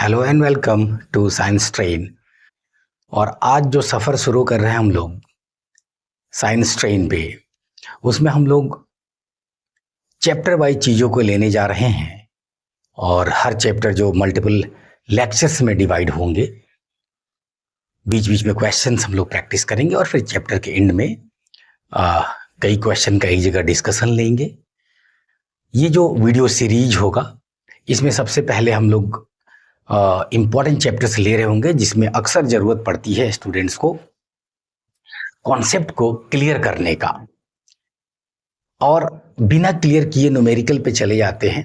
Hello and welcome to science train. और आज जो सफ़र शुरू कर रहे हैं हम लोग साइंस ट्रेन पे, उसमें हम लोग चैप्टर वाइज चीज़ों को लेने जा रहे हैं। और हर चैप्टर जो मल्टीपल लेक्चर्स में डिवाइड होंगे, बीच बीच में क्वेश्चंस हम लोग प्रैक्टिस करेंगे और फिर चैप्टर के एंड में आ, कई क्वेश्चन का एक जगह डिस्कशन लेंगे। ये जो वीडियो सीरीज होगा, इसमें सबसे पहले हम लोग इम्पॉर्टेंट चैप्टर्स ले रहे होंगे जिसमें अक्सर ज़रूरत पड़ती है स्टूडेंट्स को कॉन्सेप्ट को क्लियर करने का। और बिना क्लियर किए न्यूमेरिकल पे चले जाते हैं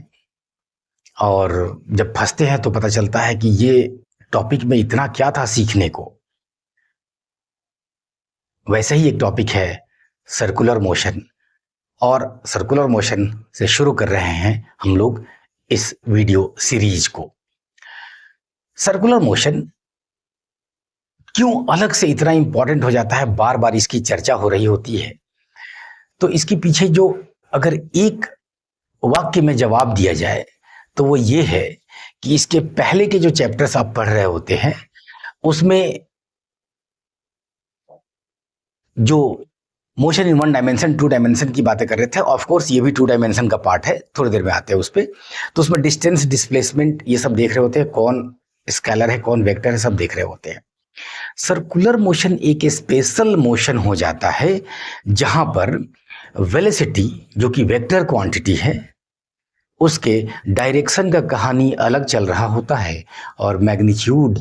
और जब फंसते हैं तो पता चलता है कि ये टॉपिक में इतना क्या था सीखने को। वैसे ही एक टॉपिक है सर्कुलर मोशन, और सर्कुलर मोशन से शुरू कर रहे हैं हम लोग इस वीडियो सीरीज को। सर्कुलर मोशन क्यों अलग से इतना इंपॉर्टेंट हो जाता है, बार बार इसकी चर्चा हो रही होती है, तो इसके पीछे जो अगर एक वाक्य में जवाब दिया जाए तो वो ये है कि इसके पहले के जो चैप्टर्स आप पढ़ रहे होते हैं उसमें जो motion in one dimension two dimension की बातें कर रहे थे, ऑफ कोर्स ये भी टू डायमेंशन का पार्ट है, थोड़ी देर में आते हैं उस पर। तो उसमें डिस्टेंस, डिस्प्लेसमेंट, ये सब देख रहे होते हैं, कौन स्केलर है कौन वेक्टर है, सब देख रहे होते हैं। सर्कुलर मोशन एक स्पेशल मोशन हो जाता है जहां पर वेलोसिटी, जो कि वेक्टर क्वांटिटी है, उसके डायरेक्शन का कहानी अलग चल रहा होता है और मैग्नीट्यूड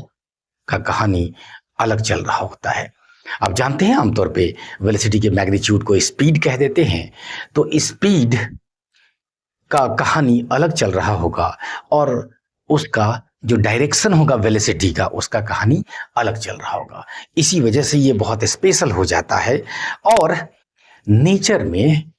का कहानी अलग चल रहा होता है। आप जानते हैं आमतौर पे वेलोसिटी के मैग्नीट्यूड को स्पीड कह देते हैं, तो स्पीड का कहानी अलग चल रहा होगा और उसका जो डायरेक्शन होगा वेलोसिटी का, उसका कहानी अलग चल रहा होगा। इसी वजह से ये बहुत स्पेशल हो जाता है। और नेचर में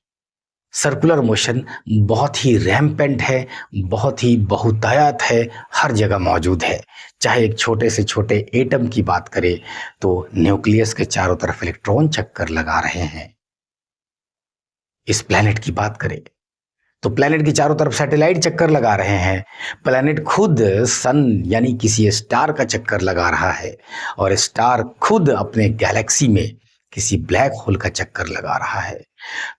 सर्कुलर मोशन बहुत ही रैम्पेंट है, बहुत ही बहुतायत है, हर जगह मौजूद है। चाहे एक छोटे से छोटे एटम की बात करें तो न्यूक्लियस के चारों तरफ इलेक्ट्रॉन चक्कर लगा रहे हैं। इस प्लैनेट की बात करें तो प्लैनेट के चारों तरफ सैटेलाइट चक्कर लगा रहे हैं। प्लैनेट खुद सन यानी किसी स्टार का चक्कर लगा रहा है और स्टार खुद अपने गैलेक्सी में किसी ब्लैक होल का चक्कर लगा रहा है।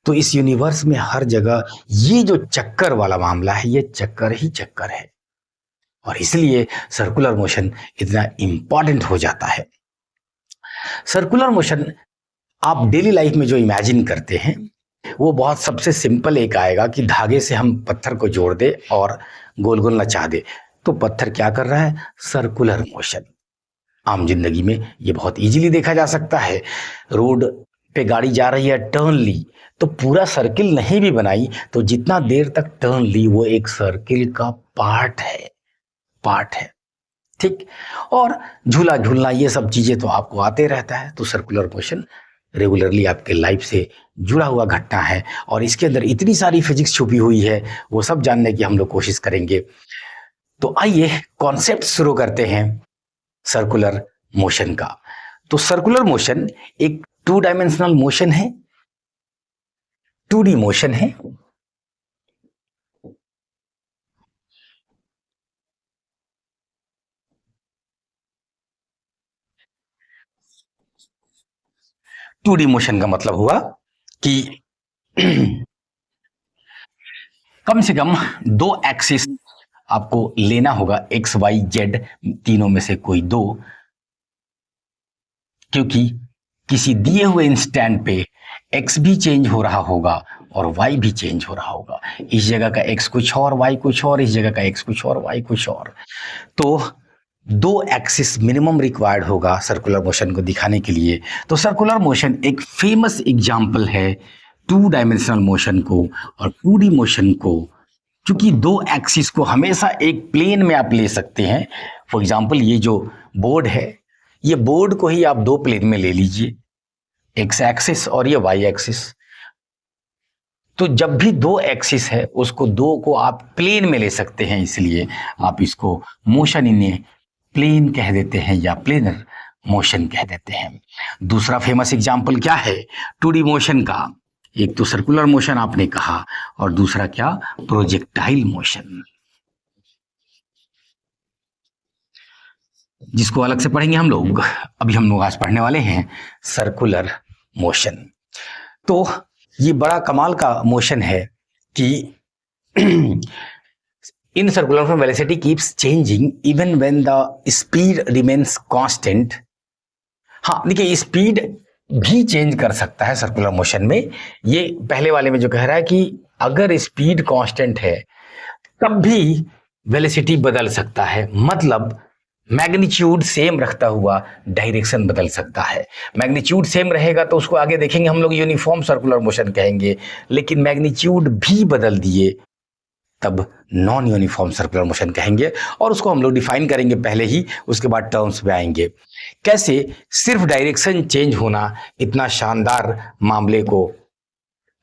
तो इस यूनिवर्स में हर जगह ये जो चक्कर वाला मामला है, ये चक्कर ही चक्कर है, और इसलिए सर्कुलर मोशन इतना इंपॉर्टेंट हो जाता है। सर्कुलर मोशन आप डेली लाइफ में जो इमेजिन करते हैं वो बहुत सबसे सिंपल एक आएगा कि धागे से हम पत्थर को जोड़ दे और गोल गोल नचा दे, तो पत्थर क्या कर रहा है? Circular motion. आम जिंदगी में ये बहुत इजीली देखा जा सकता है। रोड पे गाड़ी जा रही है, टर्न ली, तो पूरा सर्किल नहीं भी बनाई तो जितना देर तक टर्न ली वो एक सर्किल का पार्ट है, ठीक। और झूला झूलना, ये सब चीजें तो आपको आते रहता है। तो सर्कुलर मोशन रेगुलरली आपके लाइफ से जुड़ा हुआ घटना है और इसके अंदर इतनी सारी फिजिक्स छुपी हुई है, वो सब जानने की हम लोग कोशिश करेंगे। तो आइए कॉन्सेप्ट शुरू करते हैं सर्कुलर मोशन का। तो सर्कुलर मोशन एक टू डायमेंशनल मोशन है, 2D मोशन है। टू डी मोशन का मतलब हुआ कि कम से कम दो एक्सिस आपको लेना होगा, एक्स वाई जेड, तीनों में से कोई दो, क्योंकि किसी दिए हुए इंस्टेंट पे एक्स भी चेंज हो रहा होगा और वाई भी चेंज हो रहा होगा। इस जगह का एक्स कुछ और, वाई कुछ और, इस जगह का एक्स कुछ और, वाई कुछ और। तो दो एक्सिस मिनिमम रिक्वायर्ड होगा सर्कुलर मोशन को दिखाने के लिए। तो सर्कुलर मोशन एक फेमस एग्जाम्पल है टू डायमेंशनल मोशन को और 2D मोशन को, क्योंकि दो एक्सिस को हमेशा एक प्लेन में आप ले सकते हैं। फॉर एग्जाम्पल ये जो बोर्ड है, ये बोर्ड को ही आप दो प्लेन में ले लीजिए, एक्स एक्सिस और ये वाई एक्सिस। तो जब भी दो एक्सिस है उसको दो को आप प्लेन में ले सकते हैं, इसलिए आप इसको मोशन इन ए प्लेन कह देते हैं या प्लेनर मोशन कह देते हैं। दूसरा फेमस एग्जाम्पल क्या है 2D मोशन का? एक तो सर्कुलर मोशन आपने कहा और दूसरा क्या? Projectile motion. जिसको अलग से पढ़ेंगे हम लोग। अभी हम लोग आज पढ़ने वाले हैं सर्कुलर मोशन। तो ये बड़ा कमाल का मोशन है कि in circular motion velocity keeps changing even when the speed remains constant. हाँ देखिए, स्पीड भी चेंज कर सकता है सर्कुलर मोशन में। ये पहले वाले में जो कह रहा है कि अगर स्पीड कांस्टेंट है तब भी वेलोसिटी बदल सकता है, मतलब मैग्नीट्यूड सेम रखता हुआ डायरेक्शन बदल सकता है। मैग्नीट्यूड सेम रहेगा तो उसको आगे देखेंगे हम लोग यूनिफॉर्म सर्कुलर मोशन कहेंगे, लेकिन मैग्नीट्यूड भी बदल दिए तब नॉन यूनिफॉर्म सर्कुलर मोशन कहेंगे, और उसको हम लोग डिफाइन करेंगे पहले ही, उसके बाद टर्म्स पे आएंगे। कैसे सिर्फ डायरेक्शन चेंज होना इतना शानदार मामले को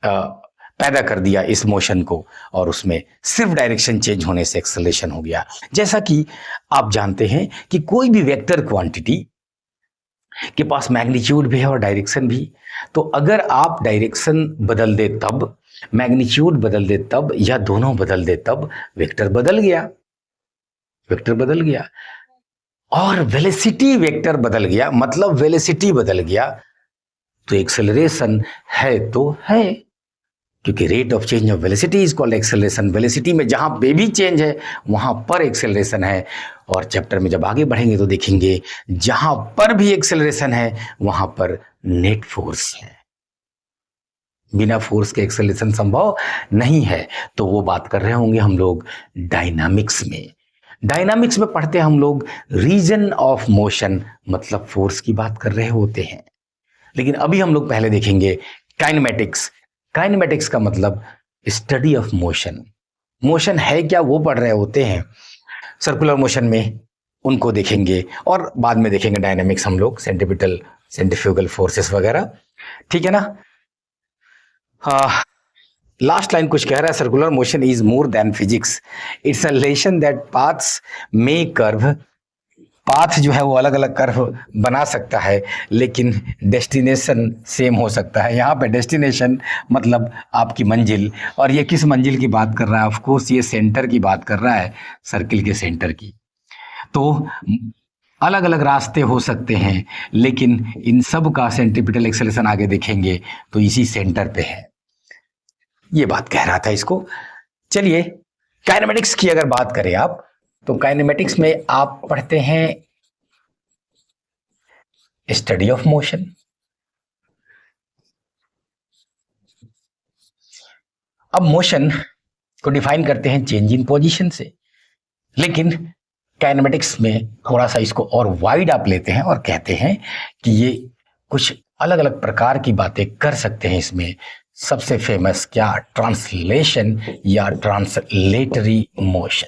पैदा कर दिया इस मोशन को, और उसमें सिर्फ डायरेक्शन चेंज होने से एक्सेलरेशन हो गया। जैसा कि आप जानते हैं कि कोई भी वेक्टर क्वांटिटी के पास मैग्नीट्यूड भी है और डायरेक्शन भी, तो अगर आप डायरेक्शन बदल दे तब, मैग्नीट्यूड बदल दे तब, या दोनों बदल दे तब वेक्टर बदल गया, वेक्टर बदल गया। और वेलोसिटी वेक्टर बदल गया मतलब वेलोसिटी बदल गया, तो एक्सेलरेशन है तो है, क्योंकि rate of change of velocity is called acceleration. Velocity में जहां पे भी चेंज है वहां पर एक्सेलरेशन है। और चैप्टर में जब आगे बढ़ेंगे तो देखेंगे जहां पर भी एक्सेलरेशन है वहां पर नेट फोर्स है, बिना फोर्स के एक्सेलरेशन संभव नहीं है। तो वो बात कर रहे होंगे हम लोग डायनामिक्स में। डायनामिक्स में पढ़ते हैं हम लोग रीजन ऑफ मोशन, मतलब फोर्स की बात कर रहे होते हैं। लेकिन अभी हम लोग पहले देखेंगे काइनेमेटिक्स। काइनेमेटिक्स का मतलब स्टडी ऑफ मोशन। मोशन है क्या वो पढ़ रहे होते हैं सर्कुलर मोशन में, उनको देखेंगे, और बाद में देखेंगे डायनामिक्स हम लोग, सेंट्रीपिटल सेंट्रीफ्यूगल फोर्सेस वगैरह, ठीक है ना। हाँ, लास्ट लाइन कुछ कह रहा है, circular motion is more than physics, it's a relation that paths may curve. Path जो है वो अलग अलग कर्व बना सकता है, लेकिन डेस्टिनेशन सेम हो सकता है। यहाँ पे डेस्टिनेशन मतलब आपकी मंजिल, और ये किस मंजिल की बात कर रहा है, ऑफ कोर्स ये सेंटर की बात कर रहा है, सर्किल के सेंटर की। तो अलग अलग रास्ते हो सकते हैं, लेकिन इन सब का सेंट्रीपिटल एक्सेलरेशन आगे देखेंगे तो इसी सेंटर पे है। ये बात कह रहा था इसको। चलिए, काइनेमेटिक्स की अगर बात करें आप, तो काइनेमेटिक्स में आप पढ़ते हैं स्टडी ऑफ मोशन। अब मोशन को डिफाइन करते हैं चेंज इन पोजीशन से, लेकिन काइनेमेटिक्स में थोड़ा सा इसको और वाइड आप लेते हैं और कहते हैं कि ये कुछ अलग अलग प्रकार की बातें कर सकते हैं इसमें। सबसे फेमस क्या, ट्रांसलेशन या ट्रांसलेटरी मोशन।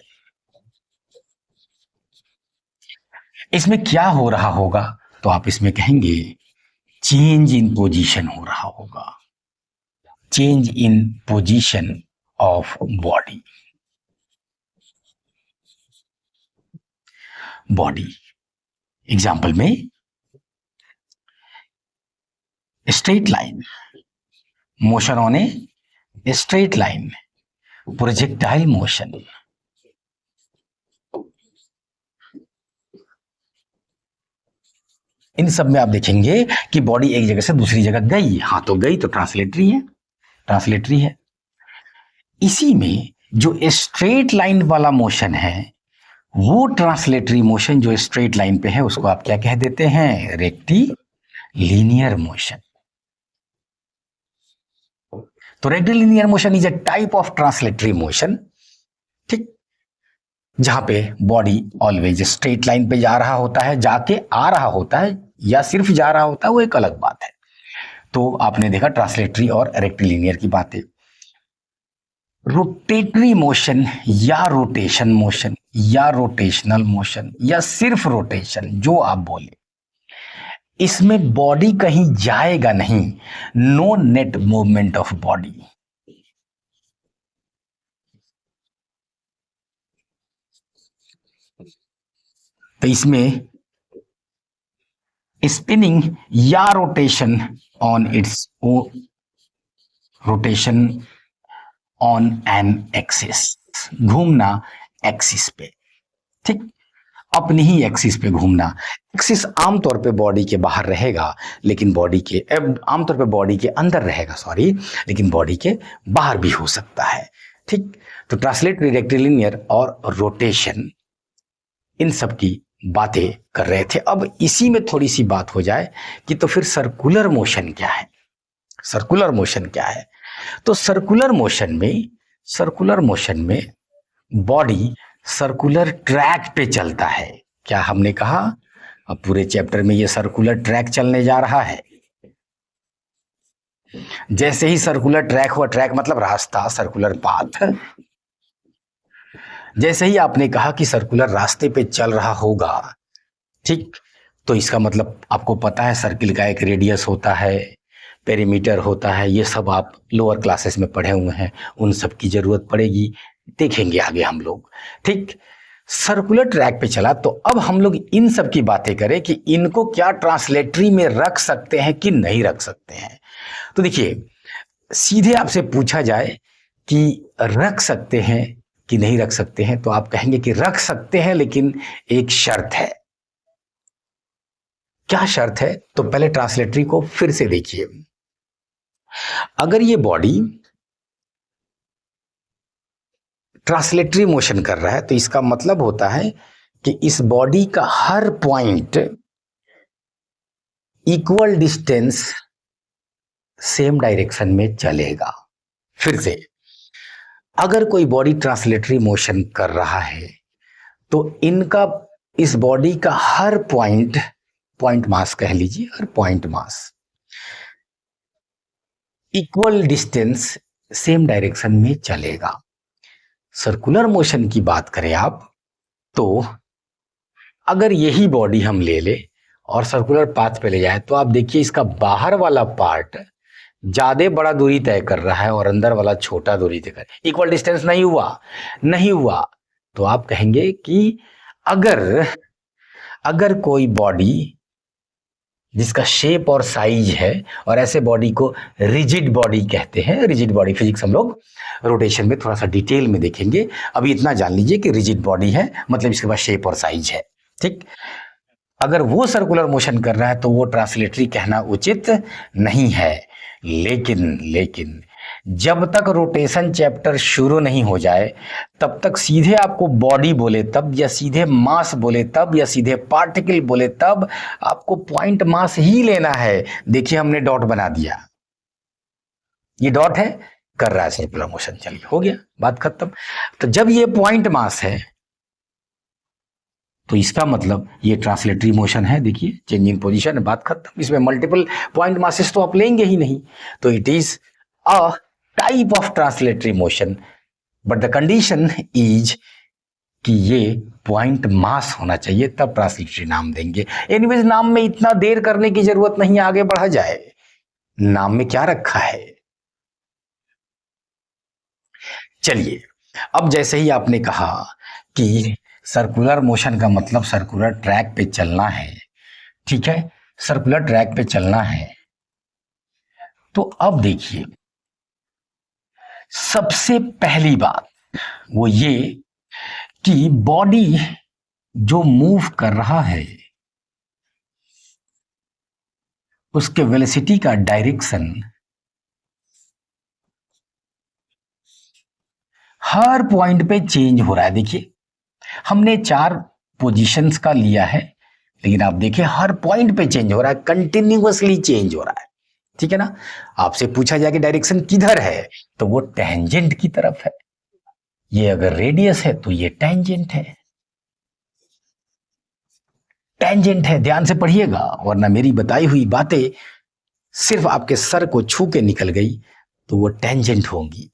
इसमें क्या हो रहा होगा, तो आप इसमें कहेंगे चेंज इन पोजीशन हो रहा होगा, change in position of body. Body example में straight line, motion on a straight line, projectile motion. इन सब में आप देखेंगे कि बॉडी एक जगह से दूसरी जगह गई, हाँ तो गई तो ट्रांसलेटरी है, ट्रांसलेटरी है। इसी में जो स्ट्रेट लाइन वाला मोशन है, वो ट्रांसलेटरी मोशन जो स्ट्रेट लाइन पे है, उसको आप क्या कह देते हैं, रेक्टी लीनियर मोशन। तो rectilinear motion is a type of translatory motion, ठीक, जहां पे बॉडी ऑलवेज स्ट्रेट लाइन पे जा रहा होता है, जाके आ रहा होता है, या सिर्फ जा रहा होता है, वो एक अलग बात है। तो आपने देखा ट्रांसलेटरी और रेक्टिलिनियर की बातें। रोटेटरी मोशन या रोटेशन मोशन या रोटेशनल मोशन या सिर्फ रोटेशन, जो आप बोले, इसमें बॉडी कहीं जाएगा नहीं, no net movement of body. तो इसमें स्पिनिंग या rotation on its rotation on an axis, घूमना एक्सिस पे, ठीक। अपनी ही एक्सिस पे घूमना। एक्सिस आमतौर पे बॉडी के बाहर रहेगा, लेकिन बॉडी के आमतौर पे बॉडी के अंदर रहेगा, सॉरी, लेकिन बॉडी के बाहर भी हो सकता है। ठीक, तो ट्रांसलेटरी, रेक्टिलिनियर और रोटेशन, इन सब की बातें कर रहे थे। अब इसी में थोड़ी सी बात हो जाए कि तो फिर सर्कुलर मोशन क्या है। सर्कुलर मोशन क्या है? तो सर्कुलर मोशन में बॉडी सर्कुलर ट्रैक पे चलता है। क्या हमने कहा? अब पूरे चैप्टर में ये सर्कुलर ट्रैक चलने जा रहा है। जैसे ही सर्कुलर ट्रैक हुआ, ट्रैक मतलब रास्ता, सर्कुलर पाथ, जैसे ही आपने कहा कि सर्कुलर रास्ते पे चल रहा होगा, ठीक, तो इसका मतलब आपको पता है सर्किल का एक रेडियस होता है, पेरीमीटर होता है, ये सब आप लोअर क्लासेस में पढ़े हुए हैं, उन सब की जरूरत पड़ेगी, देखेंगे आगे हम लोग। ठीक, सर्कुलर ट्रैक पे चला, तो अब हम लोग इन सब की बातें करें कि इनको क्या ट्रांसलेटरी में रख सकते हैं कि नहीं रख सकते हैं। तो देखिए, सीधे आपसे पूछा जाए कि रख सकते हैं कि नहीं रख सकते हैं, तो आप कहेंगे कि रख सकते हैं, लेकिन एक शर्त है। क्या शर्त है? तो पहले ट्रांसलेटरी को फिर से देखिए। अगर ये बॉडी ट्रांसलेटरी मोशन कर रहा है, तो इसका मतलब होता है कि इस बॉडी का हर point equal distance same direction में चलेगा। फिर से, अगर कोई बॉडी ट्रांसलेटरी मोशन कर रहा है, तो इनका, इस बॉडी का हर पॉइंट, पॉइंट मास कह लीजिए, हर point mass equal distance same direction में चलेगा। सर्कुलर मोशन की बात करें आप, तो अगर यही बॉडी हम ले ले और सर्कुलर पाथ पे ले जाए, तो आप देखिए इसका बाहर वाला पार्ट ज्यादा बड़ा दूरी तय कर रहा है और अंदर वाला छोटा दूरी तय कर, इक्वल डिस्टेंस नहीं हुआ। तो आप कहेंगे कि अगर कोई बॉडी जिसका शेप और साइज है, और ऐसे बॉडी को रिजिड बॉडी कहते हैं, रिजिड बॉडी फिजिक्स हम लोग रोटेशन में थोड़ा सा डिटेल में देखेंगे, अभी इतना जान लीजिए कि रिजिड बॉडी है मतलब इसके पास शेप और साइज है। ठीक, अगर वो सर्कुलर मोशन कर रहा है तो वो ट्रांसलेटरी कहना उचित नहीं है। लेकिन जब तक रोटेशन चैप्टर शुरू नहीं हो जाए, तब तक सीधे आपको बॉडी बोले तब, या सीधे मास बोले तब, या सीधे पार्टिकल बोले तब, आपको पॉइंट मास ही लेना है। देखिए हमने डॉट बना दिया, ये डॉट है, कर रहा है सर्कुलर मोशन, चलिए हो गया, बात खत्म। तो जब ये पॉइंट मास है, तो इसका मतलब ये ट्रांसलेटरी मोशन है। देखिए चेंजिंग पोजीशन है, बात खत्म। इसमें मल्टीपल पॉइंट मासेस तो आप लेंगे ही नहीं, तो it is a type of translatory motion, but the condition is कि ये पॉइंट मास होना चाहिए, तब ट्रांसलेटरी नाम देंगे। एनीवेज नाम में इतना देर करने की जरूरत नहीं, आगे बढ़ा जाए। नाम में क्या रखा है, चलिए। अब जैसे ही आपने कहा कि सर्कुलर मोशन का मतलब सर्कुलर ट्रैक पे चलना है, ठीक है, सर्कुलर ट्रैक पे चलना है, तो अब देखिए सबसे पहली बात वो ये कि बॉडी जो मूव कर रहा है उसके वेलोसिटी का डायरेक्शन हर पॉइंट पे चेंज हो रहा है। देखिए हमने 4 पोजीशंस का लिया है, लेकिन आप देखिए हर पॉइंट पे चेंज हो रहा है, कंटिन्यूअसली चेंज हो रहा है, ठीक है ना। आपसे पूछा जाए कि डायरेक्शन किधर है, तो वो टेंजेंट की तरफ है। ये अगर रेडियस है तो ये टेंजेंट है, टेंजेंट है, ध्यान से पढ़िएगा, वरना मेरी बताई हुई बातें सिर्फ आपके सर को छू के निकल गई तो वो टेंजेंट होंगी।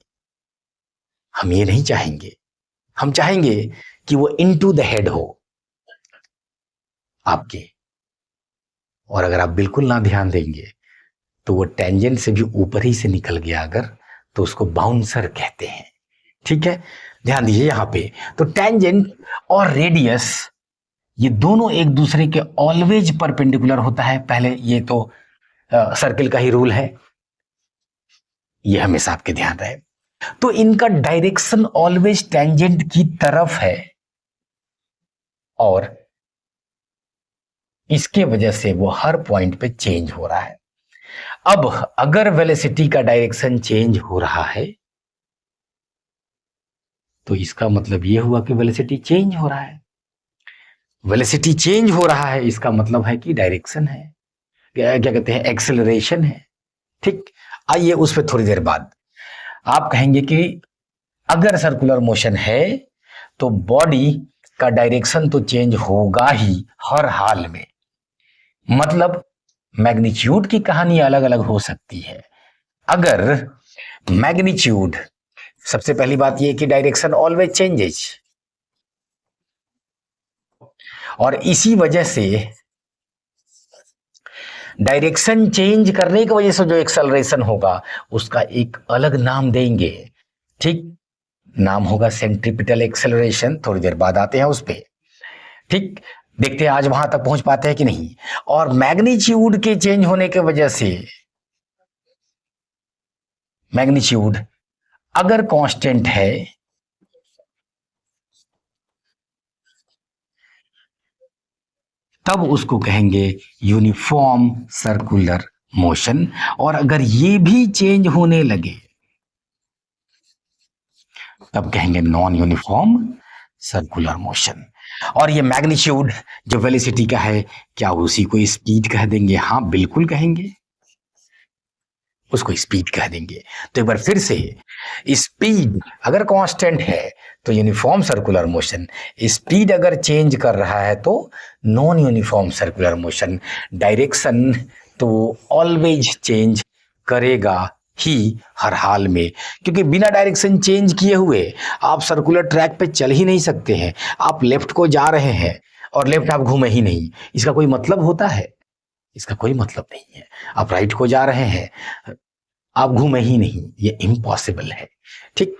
हम ये नहीं चाहेंगे, हम चाहेंगे कि वो इनटू द हेड हो आपके, और अगर आप बिल्कुल ना ध्यान देंगे तो वो टेंजेंट से भी ऊपर ही से निकल गया अगर, तो उसको बाउंसर कहते हैं, ठीक है। ध्यान दीजिए यहां पे, तो टेंजेंट और रेडियस ये दोनों एक दूसरे के ऑलवेज परपेंडिकुलर होता है। पहले ये तो सर्किल का ही रूल है, ये हमेशा आपके ध्यान रहे। तो इनका डायरेक्शन ऑलवेज टेंजेंट की तरफ है, और इसके वजह से वो हर पॉइंट पे चेंज हो रहा है। अब अगर वेलोसिटी का डायरेक्शन चेंज हो रहा है तो इसका मतलब ये हुआ कि वेलोसिटी चेंज हो रहा है। वेलोसिटी चेंज हो रहा है इसका मतलब है कि डायरेक्शन है, क्या क्या कहते हैं, एक्सेलरेशन है। ठीक, आइए उस पर थोड़ी देर बाद। आप कहेंगे कि अगर सर्कुलर मोशन है तो बॉडी का डायरेक्शन तो चेंज होगा ही हर हाल में, मतलब मैग्नीट्यूड की कहानी अलग अलग हो सकती है। अगर मैग्नीट्यूड, सबसे पहली बात यह कि डायरेक्शन ऑलवेज चेंजेज, और इसी वजह से डायरेक्शन चेंज करने की वजह से जो एक्सेलरेशन होगा उसका एक अलग नाम देंगे। ठीक, नाम होगा सेंट्रीपिटल एक्सेलरेशन। थोड़ी देर बाद आते हैं उस पर। ठीक, देखते हैं आज वहां तक पहुंच पाते हैं कि नहीं। और मैग्नीट्यूड के चेंज होने की वजह से मैग्नीट्यूड अगर कांस्टेंट है तब उसको कहेंगे यूनिफॉर्म सर्कुलर मोशन, और अगर ये भी चेंज होने लगे तब कहेंगे नॉन यूनिफॉर्म सर्कुलर मोशन। और ये मैग्नीट्यूड जो वेलोसिटी का है, क्या उसी को स्पीड कह देंगे? हाँ बिल्कुल कहेंगे, उसको स्पीड कह देंगे। तो एक बार फिर से, स्पीड अगर कांस्टेंट है तो यूनिफॉर्म सर्कुलर मोशन, स्पीड अगर चेंज कर रहा है तो non uniform circular motion. Direction तो ऑलवेज चेंज करेगा ही हर हाल में, क्योंकि बिना डायरेक्शन चेंज किए हुए आप सर्कुलर ट्रैक पे चल ही नहीं सकते हैं। आप लेफ्ट को जा रहे हैं और लेफ्ट आप घूमे ही नहीं, इसका कोई मतलब होता है? इसका कोई मतलब नहीं है। आप राइट को जा रहे हैं, आप घूमे ही नहीं, ये इम्पॉसिबल है। ठीक,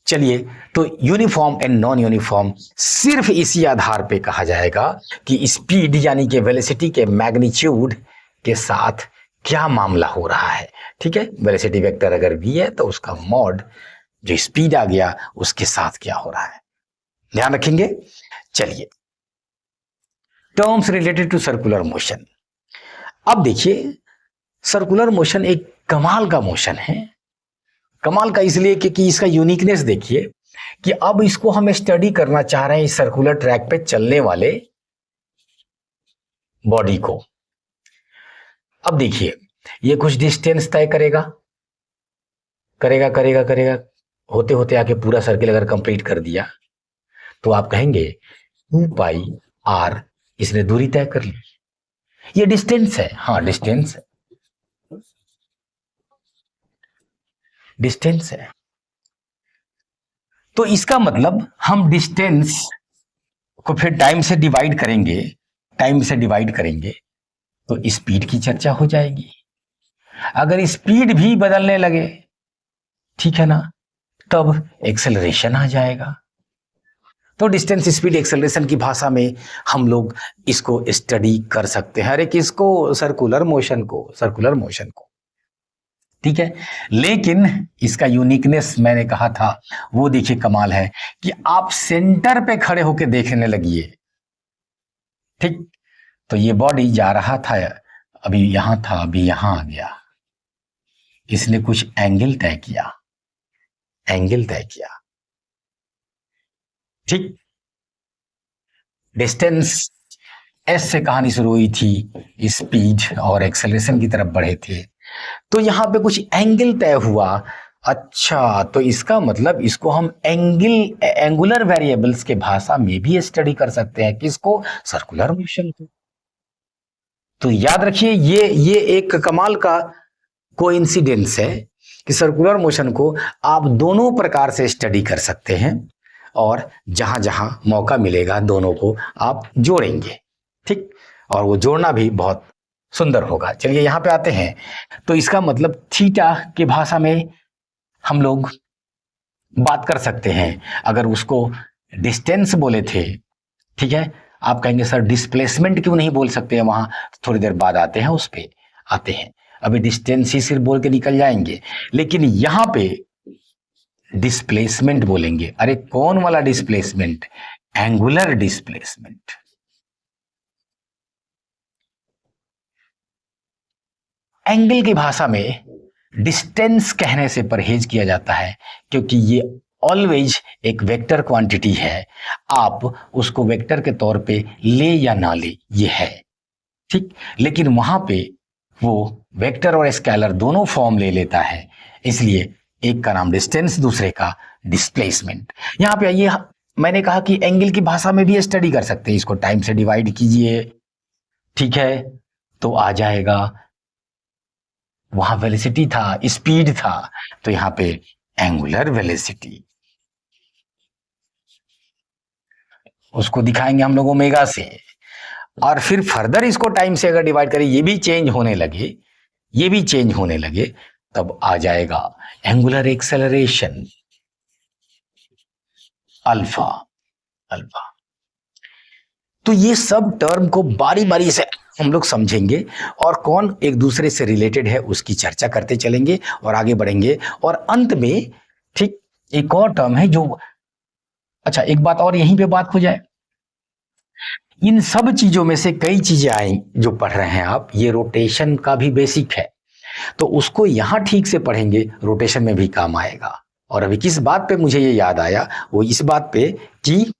चलिए, तो यूनिफॉर्म एंड नॉन यूनिफॉर्म सिर्फ इसी आधार पे कहा जाएगा कि स्पीड यानी कि वेलोसिटी के मैग्नीट्यूड के साथ क्या मामला हो रहा है। ठीक है, वेलोसिटी वेक्टर अगर v है तो उसका मॉड जो स्पीड आ गया उसके साथ क्या हो रहा है, ध्यान रखेंगे। चलिए, terms related to circular motion. अब देखिए, सर्कुलर मोशन एक कमाल का मोशन है। कमाल का इसलिए क्योंकि इसका यूनिकनेस देखिए कि अब इसको हम स्टडी करना चाह रहे हैं इस सर्कुलर ट्रैक पे चलने वाले बॉडी को। अब देखिए, ये कुछ डिस्टेंस तय करेगा, करेगा करेगा करेगा, होते होते आके पूरा सर्किल अगर कंप्लीट कर दिया तो आप कहेंगे 2πr, इसने दूरी तय कर ली। ये डिस्टेंस है, हाँ डिस्टेंस है, डिस्टेंस है। तो इसका मतलब हम डिस्टेंस को फिर टाइम से डिवाइड करेंगे, टाइम से डिवाइड करेंगे तो स्पीड की चर्चा हो जाएगी। अगर स्पीड भी बदलने लगे, ठीक है ना, तब एक्सेलरेशन आ जाएगा। तो डिस्टेंस, स्पीड, एक्सेलरेशन की भाषा में हम लोग इसको स्टडी कर सकते हैं। अरे किसको? सर्कुलर मोशन को, सर्कुलर मोशन को। ठीक है, लेकिन इसका यूनिकनेस मैंने कहा था वो देखिए कमाल है कि आप सेंटर पे खड़े होकर देखने लगिए। ठीक, तो ये बॉडी जा रहा था, अभी यहां था, अभी यहां आ गया, इसने कुछ एंगल तय किया, एंगल तय किया। ठीक, डिस्टेंस एस से कहानी शुरू हुई थी, स्पीड और एक्सेलरेशन की तरफ बढ़े थे, तो यहां पे कुछ एंगल तय हुआ। अच्छा, तो इसका मतलब इसको हम एंगुलर वेरिएबल्स के भाषा में भी स्टडी कर सकते हैं। किसको? सर्कुलर मोशन को। तो याद रखिए, ये एक कमाल का कोइंसिडेंस है कि सर्कुलर मोशन को आप दोनों प्रकार से स्टडी कर सकते हैं, और जहां जहां मौका मिलेगा दोनों को आप जोड़ेंगे। ठीक, और वो जोड़ना भी बहुत सुंदर होगा। चलिए यहां पे आते हैं। तो इसका मतलब थीटा की भाषा में हम लोग बात कर सकते हैं। अगर उसको डिस्टेंस बोले थे, ठीक है, आप कहेंगे सर डिस्प्लेसमेंट क्यों नहीं बोल सकते हैं वहां? थोड़ी देर बाद आते हैं, उस पे आते हैं। अभी डिस्टेंस ही सिर्फ बोल के निकल जाएंगे, लेकिन यहां पे डिस्प्लेसमेंट बोलेंगे। अरे कौन वाला डिस्प्लेसमेंट? Angular displacement. एंगल की भाषा में डिस्टेंस कहने से परहेज किया जाता है, क्योंकि ये ऑलवेज एक वेक्टर क्वांटिटी है, आप उसको वेक्टर के तौर पे ले या ना ले ये है, ठीक। लेकिन वहां पे वो वेक्टर और स्केलर दोनों फॉर्म ले लेता है, इसलिए एक का नाम डिस्टेंस, दूसरे का डिस्प्लेसमेंट। यहां पे आइए, मैंने कहा कि एंगल की भाषा में भी स्टडी कर सकते हैं, इसको टाइम से डिवाइड कीजिए, ठीक है, तो आ जाएगा, वहां वेलोसिटी था, स्पीड था, तो यहां पे एंगुलर वेलोसिटी, उसको दिखाएंगे हम लोग ओमेगा से। और फिर फर्दर इसको टाइम से अगर डिवाइड करें, ये भी चेंज होने लगे, ये भी चेंज होने लगे, तब आ जाएगा एंगुलर एक्सेलरेशन अल्फा। अल्फा तो ये सब टर्म को बारी बारी से हम लोग समझेंगे और कौन एक दूसरे से रिलेटेड है उसकी चर्चा करते चलेंगे और आगे बढ़ेंगे। और अंत में ठीक एक और टर्म है जो, अच्छा एक बात और यहीं पे बात हो जाए, इन सब चीजों में से कई चीजें आई जो पढ़ रहे हैं आप, ये रोटेशन का भी बेसिक है, तो उसको यहां ठीक से पढ़ेंगे, रोटेशन में भी काम आएगा। और अभी किस बात पे मुझे ये याद आया, वो इस बात पे कि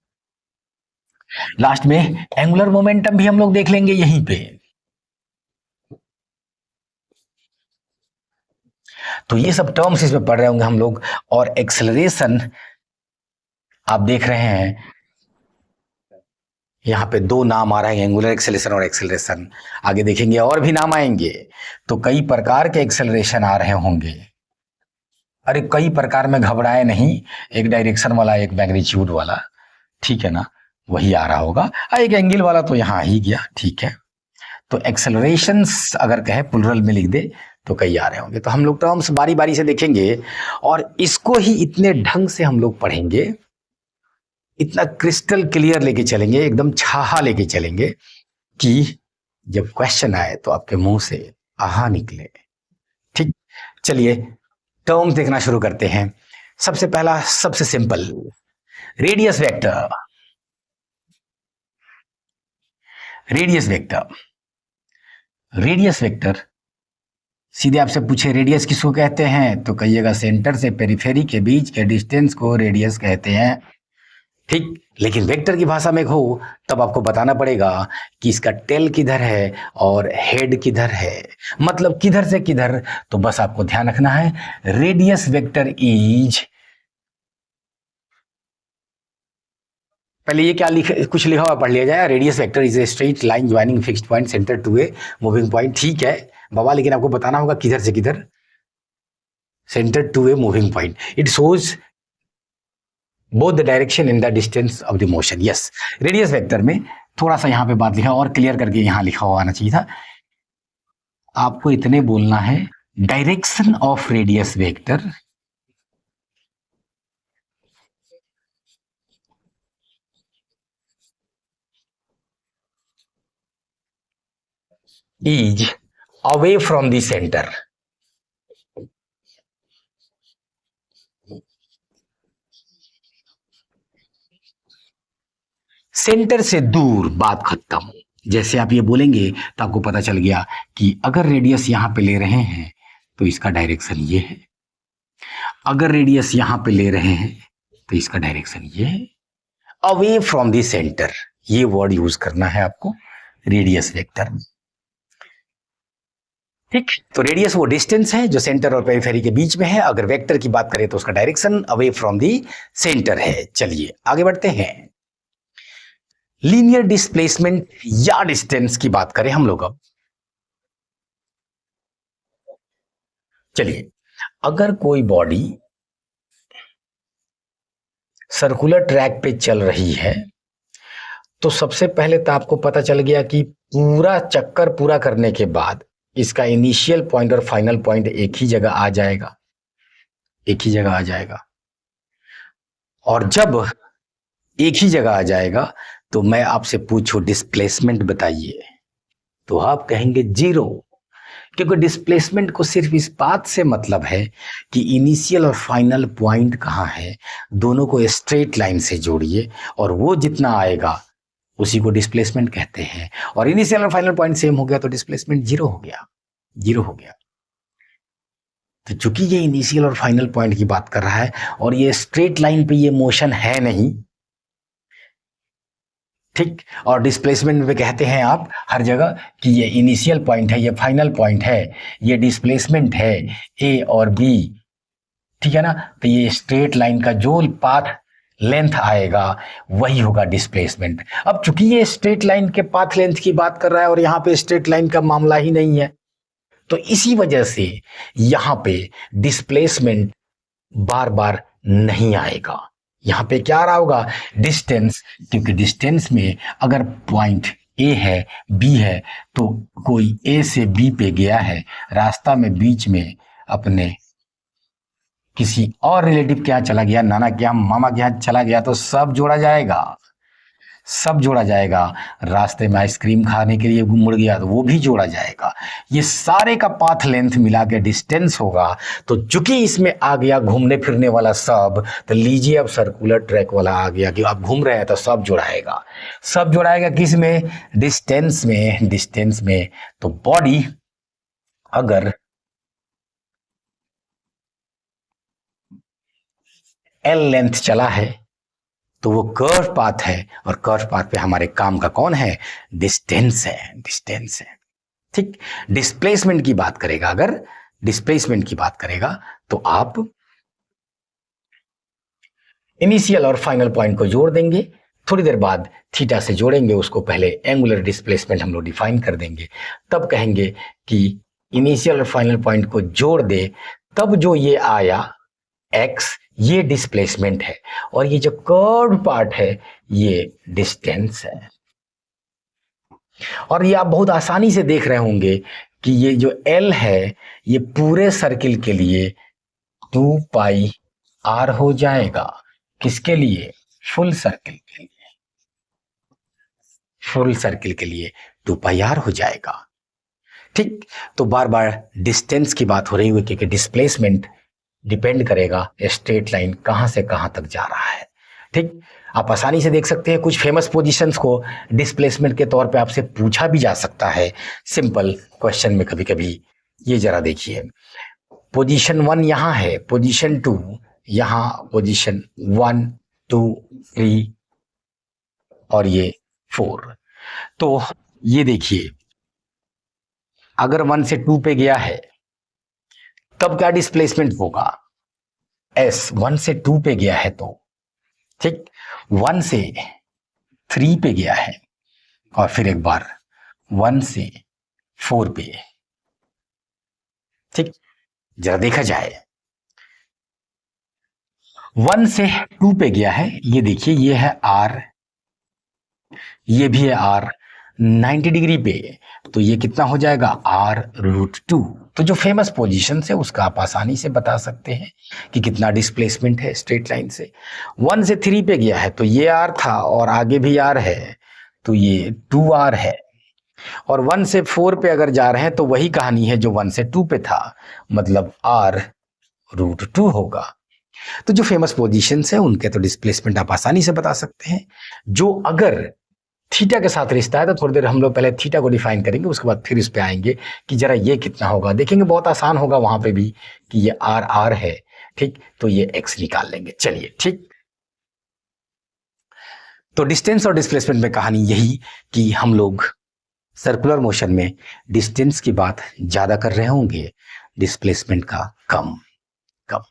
लास्ट में एंगुलर मोमेंटम भी हम लोग देख लेंगे यहीं पे। तो ये सब टर्म्स इसमें पढ़ रहे होंगे हम लोग। और एक्सेलरेशन आप देख रहे हैं, यहाँ पे दो नाम आ रहे हैं, एंगुलर एक्सेलरेशन और एक्सेलरेशन। आगे देखेंगे और भी नाम आएंगे, तो कई प्रकार के एक्सेलरेशन आ रहे होंगे। अरे कई प्रकार में घबराए नहीं, एक डायरेक्शन वाला, एक मैग्नीट्यूड वाला, ठीक है ना, वही आ रहा होगा। एक एंगल वाला तो यहाँ ही गया, ठीक है। तो एक्सेलरेशंस अगर कहे प्लुरल में लिख दे तो कई आ रहे होंगे। तो हम लोग टर्म्स बारी बारी से देखेंगे और इसको ही इतने ढंग से हम लोग पढ़ेंगे, इतना क्रिस्टल क्लियर लेके चलेंगे, एकदम छाहा लेके चलेंगे कि जब क्वेश्चन आए तो आपके मुंह से आहा निकले, ठीक। चलिए टर्म्स देखना शुरू करते हैं। सबसे पहला, सबसे simple, radius vector. Radius vector, radius vector सीधे आपसे पूछे रेडियस किसको कहते हैं, तो कहिएगा सेंटर से पेरिफेरी के बीच के डिस्टेंस को रेडियस कहते हैं, ठीक। लेकिन वेक्टर की भाषा में हो तब आपको बताना पड़ेगा कि इसका टेल किधर है और हेड किधर है, मतलब किधर से किधर। तो बस आपको ध्यान रखना है, रेडियस वेक्टर इज, पहले ये क्या कुछ लिखा हुआ पढ़ लिया जाए, radius vector is a straight line joining fixed point centre to a moving point, ठीक है बाबा, लेकिन आपको बताना होगा किधर से किधर, centre to a moving point. It shows both the direction in the distance of the motion. Yes, radius vector में थोड़ा सा यहाँ पे बात लिखा और क्लियर करके यहाँ लिखा हुआ आना चाहिए था। आपको इतने बोलना है, direction of radius vector is away from the center. Centre से दूर, बात खत्म। जैसे आप ये बोलेंगे तो आपको पता चल गया कि अगर रेडियस यहां पे ले रहे हैं तो इसका डायरेक्शन ये है, अगर रेडियस यहां पे ले रहे हैं तो इसका डायरेक्शन ये है। अवे फ्रॉम द सेंटर, ये वर्ड यूज करना है आपको रेडियस वेक्टर में, ठीक। तो रेडियस वो डिस्टेंस है जो सेंटर और पेरिफेरी के बीच में है। अगर वेक्टर की बात करें तो उसका direction away from the centre है। चलिए आगे बढ़ते हैं। लीनियर डिस्प्लेसमेंट या डिस्टेंस की बात करें हम लोग अब। चलिए, अगर कोई बॉडी सर्कुलर ट्रैक पे चल रही है तो सबसे पहले तो आपको पता चल गया कि पूरा चक्कर पूरा करने के बाद इसका इनिशियल पॉइंट और फाइनल पॉइंट एक ही जगह आ जाएगा, एक ही जगह आ जाएगा। और जब एक ही जगह आ जाएगा तो मैं आपसे पूछूं डिस्प्लेसमेंट बताइए, तो आप कहेंगे जीरो, क्योंकि डिस्प्लेसमेंट को सिर्फ इस बात से मतलब है कि इनिशियल और फाइनल पॉइंट कहाँ है, दोनों को स्ट्रेट लाइन से जोड़िए और वो जितना आएगा उसी को डिस्प्लेसमेंट कहते हैं। और इनिशियल और फाइनल पॉइंट सेम हो गया तो डिस्प्लेसमेंट जीरो हो गया। जीरो हो गया। तो चूंकि ये इनिशियल और फाइनल पॉइंट की बात कर रहा है और ये स्ट्रेट लाइन पे ये मोशन है नहीं, ठीक, और डिस्प्लेसमेंट में कहते हैं आप हर जगह कि ये इनिशियल पॉइंट है, ये फाइनल पॉइंट है, ये डिस्प्लेसमेंट है ए और बी, ठीक है ना। तो ये स्ट्रेट लाइन का जो पाथ लेंथ आएगा वही होगा डिस्प्लेसमेंट। अब चूंकि ये स्ट्रेट लाइन के पाथ लेंथ की बात कर रहा है और यहाँ पे स्ट्रेट लाइन का मामला ही नहीं है, तो इसी वजह से यहाँ पे डिस्प्लेसमेंट बार बार नहीं आएगा। यहां पे क्या आ रहा होगा, डिस्टेंस, क्योंकि डिस्टेंस में अगर पॉइंट ए है बी है तो कोई ए से बी पे गया है, रास्ता में बीच में अपने किसी और रिलेटिव के यहाँ चला गया, नाना के यहाँ, मामा के यहाँ चला गया, तो सब जोड़ा जाएगा, सब जोड़ा जाएगा। रास्ते में आइसक्रीम खाने के लिए मुड़ गया तो वो भी जोड़ा जाएगा। ये सारे का पाथ लेंथ मिला के डिस्टेंस होगा। तो चूंकि इसमें आ गया घूमने फिरने वाला सब, तो लीजिए अब सर्कुलर ट्रैक वाला आ गया कि आप घूम रहे हैं तो सब जोड़ाएगा। सब जोड़ाएगा किस में, डिस्टेंस में। डिस्टेंस में तो बॉडी अगर एल लेंथ चला है तो वो कर्व पाथ है, और कर्व पाथ पे हमारे काम का कौन है, डिस्टेंस है, डिस्टेंस है, ठीक। डिस्प्लेसमेंट की बात करेगा, अगर डिस्प्लेसमेंट की बात करेगा तो आप इनिशियल और फाइनल पॉइंट को जोड़ देंगे, थोड़ी देर बाद थीटा से जोड़ेंगे उसको, पहले एंगुलर डिस्प्लेसमेंट हम लोग डिफाइन कर देंगे, तब कहेंगे कि इनिशियल और फाइनल पॉइंट को जोड़ दे, तब जो ये आया x, ये डिस्प्लेसमेंट है, और ये जो कर्व पार्ट है ये डिस्टेंस है। और ये आप बहुत आसानी से देख रहे होंगे कि ये जो L है ये पूरे सर्किल के लिए 2 पाई r हो जाएगा। किसके लिए, फुल सर्किल के लिए, फुल सर्किल के लिए 2 पाई r हो जाएगा, ठीक। तो बार बार डिस्टेंस की बात हो रही हुई, क्योंकि डिस्प्लेसमेंट डिपेंड करेगा स्ट्रेट लाइन कहां से कहां तक जा रहा है, ठीक। आप आसानी से देख सकते हैं कुछ फेमस पोजीशंस को डिस्प्लेसमेंट के तौर पे आपसे पूछा भी जा सकता है सिंपल क्वेश्चन में कभी कभी। ये जरा देखिए, पोजीशन 1 यहां है, पोजीशन 2 यहां, पोजीशन 1 2 3 और ये 4। तो ये देखिए, अगर 1 से 2 पे गया है तब क्या डिस्प्लेसमेंट होगा, s 1 से 2 पे गया है तो, ठीक। 1 से 3 पे गया है और फिर एक बार 1 से 4 पे, ठीक। जरा देखा जाए, 1 से 2 पे गया है, ये देखिए ये है r, ये भी है r 90 डिग्री पे, तो ये कितना हो जाएगा r√2। तो जो फेमस पोजीशन है उसका आप आसानी से बता सकते हैं कि कितना डिस्प्लेसमेंट है स्ट्रेट लाइन से। 1 से 3 पे गया है तो ये r था और आगे भी r है, तो ये 2r है। और 1 से 4 पे अगर जा रहे हैं तो वही कहानी है जो 1 से 2 पे था, मतलब r√2 होगा। तो जो फेमस पोजीशंस है उनके तो डिस्प्लेसमेंट आप आसानी से बता सकते हैं। जो अगर थीटा के साथ रिश्ता है तो थोड़ी देर हम लोग पहले थीटा को डिफाइन करेंगे, उसके बाद फिर इस पे आएंगे कि जरा ये कितना होगा। देखेंगे बहुत आसान होगा वहां पे भी कि ये r है, ठीक, तो ये x निकाल लेंगे। चलिए, ठीक। तो डिस्टेंस और डिस्प्लेसमेंट में कहानी यही कि हम लोग सर्कुलर मोशन में डिस्टेंस की बात ज्यादा कर रहे होंगे, डिस्प्लेसमेंट का कम कम।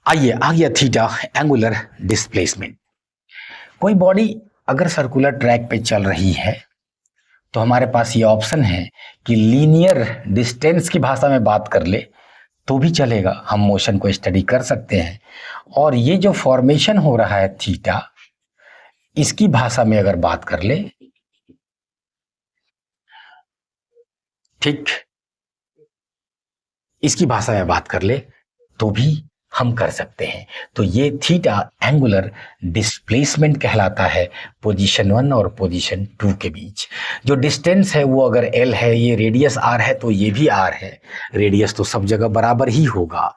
आइए, आ गया थीटा, एंगुलर डिस्प्लेसमेंट। कोई बॉडी अगर सर्कुलर ट्रैक पे चल रही है तो हमारे पास ये ऑप्शन है कि लीनियर डिस्टेंस की भाषा में बात कर ले तो भी चलेगा, हम मोशन को स्टडी कर सकते हैं। और ये जो फॉर्मेशन हो रहा है थीटा, इसकी भाषा में अगर बात कर ले, ठीक, इसकी भाषा में बात कर ले तो भी हम कर सकते हैं। तो ये थीटा एंगुलर डिस्प्लेसमेंट कहलाता है पोजीशन 1 और पोजीशन 2 के बीच। जो डिस्टेंस है वो अगर l है, ये रेडियस r है, तो ये भी r है, रेडियस तो सब जगह बराबर ही होगा,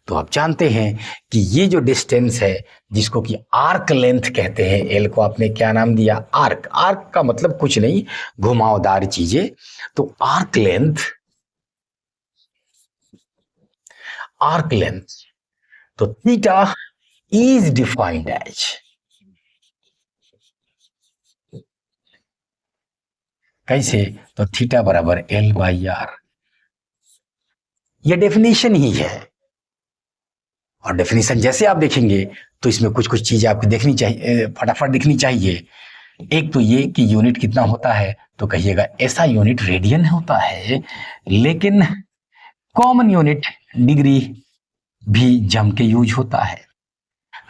तो आप जानते हैं कि ये जो डिस्टेंस है जिसको कि आर्क लेंथ कहते हैं, एल को आपने क्या नाम दिया, आर्क। आर्क का मतलब कुछ नहीं, घुमावदार चीजें। तो आर्क लेंथ, तो थीटा इज डिफाइंड एज, कैसे, तो थीटा बराबर एल बाई आर। ये डेफिनेशन ही है, और डेफिनेशन जैसे आप देखेंगे तो इसमें कुछ कुछ चीजें आपको देखनी चाहिए, फटाफट दिखनी चाहिए। एक तो ये कि यूनिट कितना होता है, तो कहिएगा ऐसा यूनिट रेडियन होता है, लेकिन कॉमन यूनिट डिग्री भी जम के यूज होता है,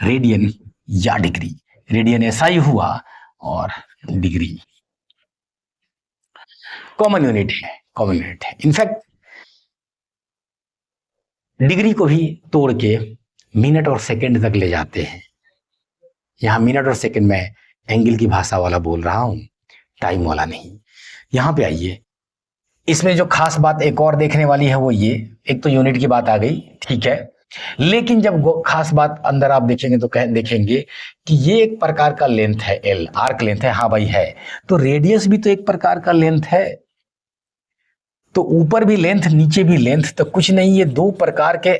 रेडियन या डिग्री। रेडियन एसआई हुआ और डिग्री कॉमन यूनिट है। इनफैक्ट डिग्री को भी तोड़ के मिनट और सेकंड तक ले जाते हैं। यहां मिनट और सेकंड में एंगल की भाषा वाला बोल रहा हूं, टाइम वाला नहीं। यहां पे आइए, इसमें जो खास बात एक और देखने वाली है वो ये, एक तो यूनिट की बात आ गई, ठीक है, लेकिन जब खास बात अंदर आप देखेंगे तो देखेंगे कि ये एक प्रकार का लेंथ है, एल आर्क लेंथ है। हाँ भाई है, तो रेडियस भी तो एक प्रकार का लेंथ है। तो ऊपर भी लेंथ नीचे भी लेंथ, तो कुछ नहीं, ये दो प्रकार के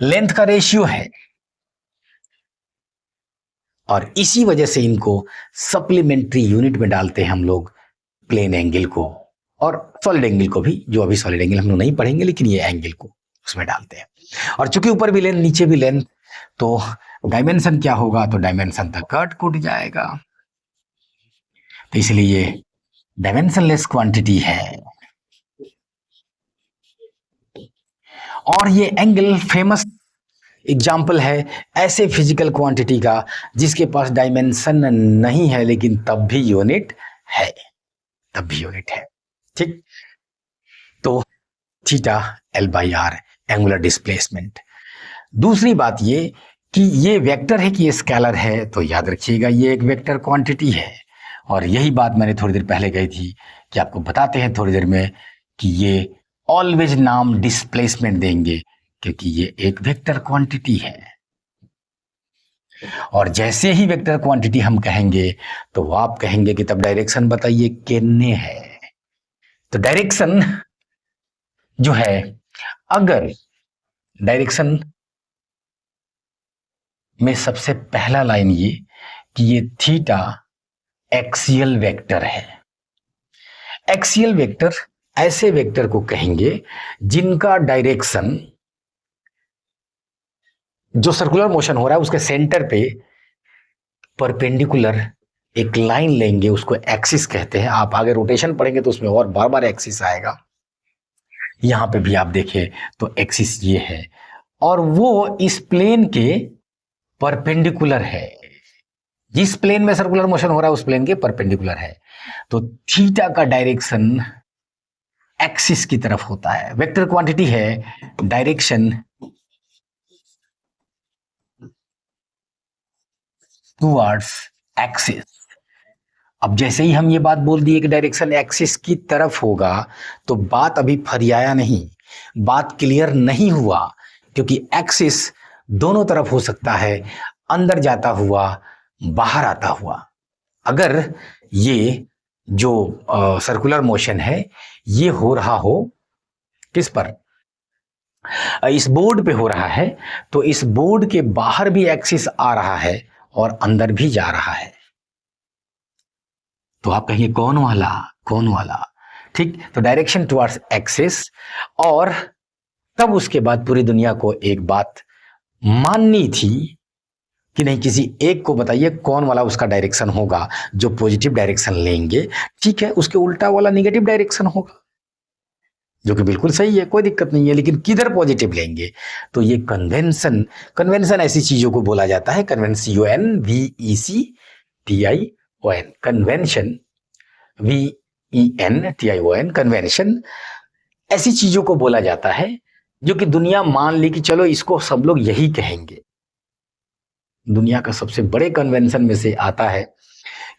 लेंथ का रेशियो है, और इसी वजह से इनको सप्लीमेंट्री यूनिट में डालते हैं हम लोग, प्लेन एंगल को और सॉलिड एंगल को भी, जो अभी सॉलिड एंगल हम लोग नहीं पढ़ेंगे, लेकिन ये एंगल को उसमें डालते हैं। और चूंकि ऊपर भी लेंथ नीचे भी लेंथ, तो डायमेंशन क्या होगा, तो डायमेंशन तक कट कूट जाएगा, तो इसलिए ये डायमेंशनलेस क्वांटिटी है। और ये एंगल फेमस एग्जाम्पल है ऐसे फिजिकल क्वांटिटी का जिसके पास डायमेंशन नहीं है, लेकिन तब भी यूनिट है, ठीक। तो theta L by R angular displacement. दूसरी बात ये कि ये वेक्टर है कि ये स्केलर है, तो याद रखिएगा ये एक वेक्टर क्वांटिटी है, और यही बात मैंने थोड़ी देर पहले कही थी कि आपको बताते हैं थोड़ी देर में कि ये ऑलवेज नाम डिस्प्लेसमेंट देंगे, क्योंकि ये एक वेक्टर क्वांटिटी है। और जैसे ही वेक्टर क्वांटिटी हम कहेंगे तो आप कहेंगे कि तब डायरेक्शन बताइए कितने है। तो डायरेक्शन जो है, अगर डायरेक्शन में सबसे पहला लाइन ये कि ये थीटा एक्सियल वेक्टर है। एक्सियल वेक्टर ऐसे वेक्टर को कहेंगे जिनका डायरेक्शन, जो सर्कुलर मोशन हो रहा है उसके सेंटर पे परपेंडिकुलर एक लाइन लेंगे, उसको एक्सिस कहते हैं। आप आगे रोटेशन पढ़ेंगे तो उसमें और बार बार एक्सिस आएगा। यहां पे भी आप देखें तो एक्सिस ये है, और वो इस प्लेन के परपेंडिकुलर है, जिस प्लेन में सर्कुलर मोशन हो रहा है उस प्लेन के परपेंडिकुलर है। तो थीटा का डायरेक्शन एक्सिस की तरफ होता है। वेक्टर क्वांटिटी है, डायरेक्शन टुवर्ड्स एक्सिस। अब जैसे ही हम ये बात बोल दिए कि डायरेक्शन एक्सिस की तरफ होगा, तो बात अभी फरियाया नहीं, बात क्लियर नहीं हुआ, क्योंकि एक्सिस दोनों तरफ हो सकता है, अंदर जाता हुआ, बाहर आता हुआ। अगर ये जो सर्कुलर मोशन है ये हो रहा हो किस पर, इस बोर्ड पे हो रहा है, तो इस बोर्ड के बाहर भी एक्सिस आ रहा है और अंदर भी जा रहा है। तो आप कहेंगे कौन वाला, ठीक। तो डायरेक्शन टुवर्ड्स एक्सिस, और तब उसके बाद पूरी दुनिया को एक बात माननी थी कि नहीं, किसी एक को बताइए कौन वाला उसका डायरेक्शन होगा जो पॉजिटिव डायरेक्शन लेंगे, ठीक है, उसके उल्टा वाला नेगेटिव डायरेक्शन होगा, जो कि बिल्कुल सही है, कोई दिक्कत नहीं है, लेकिन किधर पॉजिटिव लेंगे। तो ये कन्वेंशन ऐसी चीजों को बोला जाता है, convention VECTION, convention VENTION, convention ऐसी चीजों को बोला जाता है जो कि दुनिया मान ली कि चलो इसको सब लोग यही कहेंगे। दुनिया का सबसे बड़े कन्वेंशन में से आता है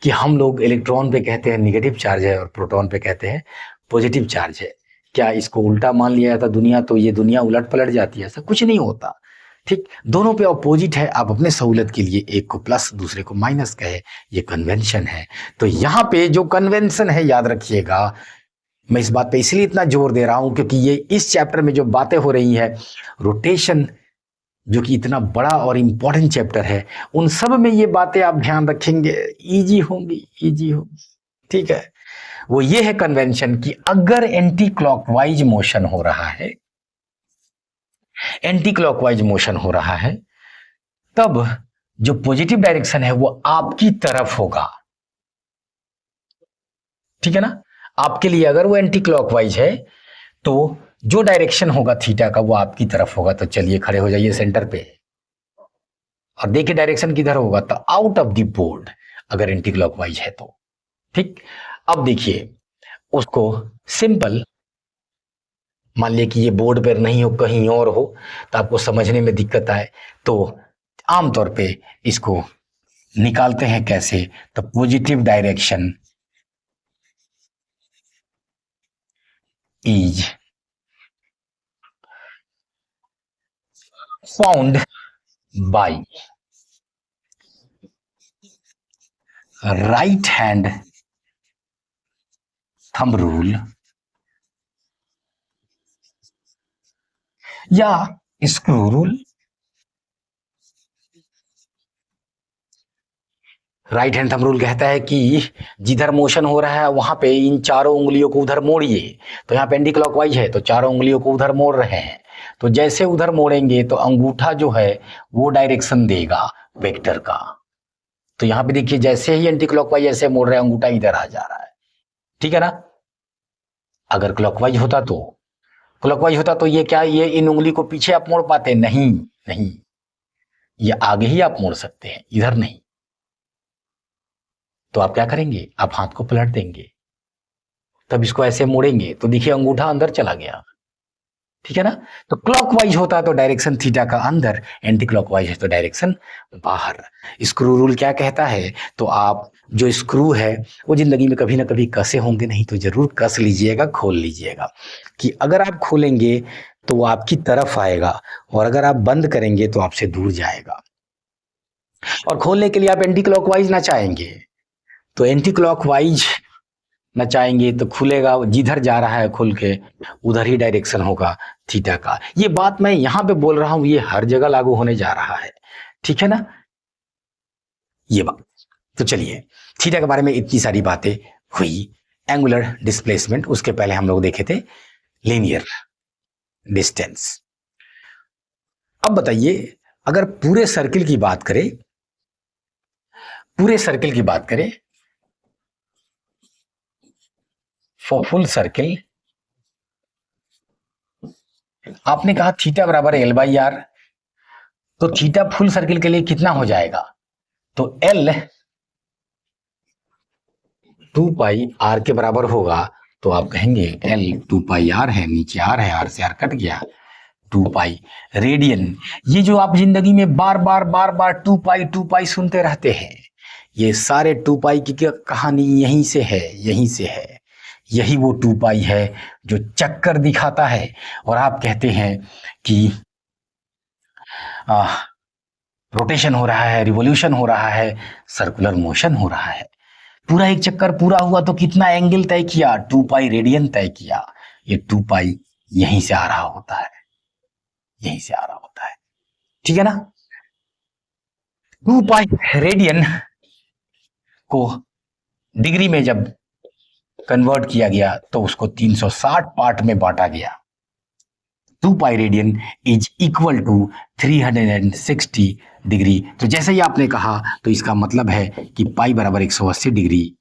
कि हम लोग इलेक्ट्रॉन पे कहते हैं निगेटिव चार्ज है और प्रोटॉन पे कहते हैं पॉजिटिव चार्ज है। क्या इसको उल्टा मान लिया जाता दुनिया तो ये दुनिया उलट पलट जाती है? ऐसा कुछ नहीं होता। ठीक, दोनों पे अपोजिट है, आप अपने सहूलत के लिए एक को प्लस दूसरे को माइनस कहे, ये कन्वेंशन है। तो यहाँ पे जो कन्वेंशन है याद रखिएगा, मैं इस बात पे इसलिए इतना जोर दे रहा हूं क्योंकि ये इस चैप्टर में जो बातें हो रही है, रोटेशन जो कि इतना बड़ा और इंपॉर्टेंट चैप्टर है, उन सब में ये बातें आप ध्यान रखेंगे, इजी होंगी, इजी होगी। ठीक है, वो ये है कन्वेंशन कि अगर एंटी क्लॉकवाइज मोशन हो रहा है, एंटी क्लॉकवाइज मोशन हो रहा है, तब जो पॉजिटिव डायरेक्शन है वो आपकी तरफ होगा। ठीक है ना, आपके लिए अगर वो एंटी क्लॉकवाइज है तो जो डायरेक्शन होगा थीटा का वो आपकी तरफ होगा। तो चलिए खड़े हो जाइए सेंटर पे और देखिए डायरेक्शन किधर होगा, तो आउट ऑफ द बोर्ड अगर एंटी क्लॉकवाइज है तो। ठीक, अब देखिए उसको सिंपल मान लिया कि ये बोर्ड पर नहीं हो, कहीं और हो, तो आपको समझने में दिक्कत आए, तो आमतौर पे इसको निकालते हैं कैसे, तो positive direction is found by right hand thumb rule या screw rule. Right hand thumb rule कहता है कि जिधर मोशन हो रहा है वहां पे इन चारों उंगलियों को उधर मोड़िए। तो यहाँ पे एंटी क्लॉकवाइज है तो चारों उंगलियों को उधर मोड़ रहे हैं, तो जैसे उधर मोड़ेंगे तो अंगूठा जो है वो डायरेक्शन देगा वेक्टर का। तो यहाँ पे देखिए जैसे ही एंटी क्लॉकवाइज ऐसे मोड़ रहे हैं, अंगूठा इधर आ जा रहा है। ठीक है ना, अगर क्लॉकवाइज होता तो, क्लॉकवाइज होता तो ये क्या, ये इन उंगली को पीछे आप मोड़ पाते? नहीं नहीं, ये आगे ही आप मोड़ सकते हैं, इधर नहीं। तो आप क्या करेंगे, आप हाथ को पलट देंगे, तब इसको ऐसे मोड़ेंगे तो देखिए अंगूठा अंदर चला गया। ठीक है ना, तो क्लॉकवाइज होता है तो डायरेक्शन थीटा का अंदर, एंटी क्लॉकवाइज है तो डायरेक्शन बाहर। स्क्रू रूल क्या कहता है, तो आप जो स्क्रू है वो जिंदगी में कभी ना कभी कसे होंगे, नहीं तो जरूर कस लीजिएगा, खोल लीजिएगा, कि अगर आप खोलेंगे तो वो आपकी तरफ आएगा और अगर आप बंद करेंगे तो आपसे दूर जाएगा। और खोलने के लिए आप एंटी क्लॉकवाइज ना चाहेंगे तो एंटी क्लॉकवाइज न चाहेंगे तो खुलेगा, जिधर जा रहा है खुल के उधर ही डायरेक्शन होगा थीटा का। ये बात मैं यहां पे बोल रहा हूं, ये हर जगह लागू होने जा रहा है। ठीक है ना, ये बात। तो चलिए थीटा के बारे में इतनी सारी बातें हुई। एंगुलर डिस्प्लेसमेंट, उसके पहले हम लोग देखे थे लीनियर डिस्टेंस। अब बताइए अगर पूरे सर्किल की बात करें, पूरे सर्किल की बात करें, फॉर फुल सर्किल आपने कहा थीटा बराबर एल बाई आर, तो थीटा फुल सर्किल के लिए कितना हो जाएगा, तो एल 2 पाई आर के बराबर होगा। तो आप कहेंगे एल 2 पाई आर है, नीचे आर है, आर से आर कट गया, 2 पाई रेडियन। ये जो आप जिंदगी में बार बार बार बार 2 पाई सुनते रहते हैं, ये सारे 2 पाई की कहानी यहीं से है, यहीं से है। यही वो 2 पाई है जो चक्कर दिखाता है और आप कहते हैं कि रोटेशन हो रहा है, रिवॉल्यूशन हो रहा है, सर्कुलर मोशन हो रहा है। पूरा एक चक्कर पूरा हुआ तो कितना एंगल तय किया, 2 पाई रेडियन तय किया। ये 2 पाई यहीं से आ रहा होता है, यहीं से आ रहा होता है। ठीक है ना, 2 पाई रेडियन को डिग्री में जब कन्वर्ट किया गया तो उसको 360 पार्ट में बांटा गया। 2 pi radian is equal to 360 degree. तो जैसे ही आपने कहा तो इसका मतलब है कि पाई बराबर 180 डिग्री।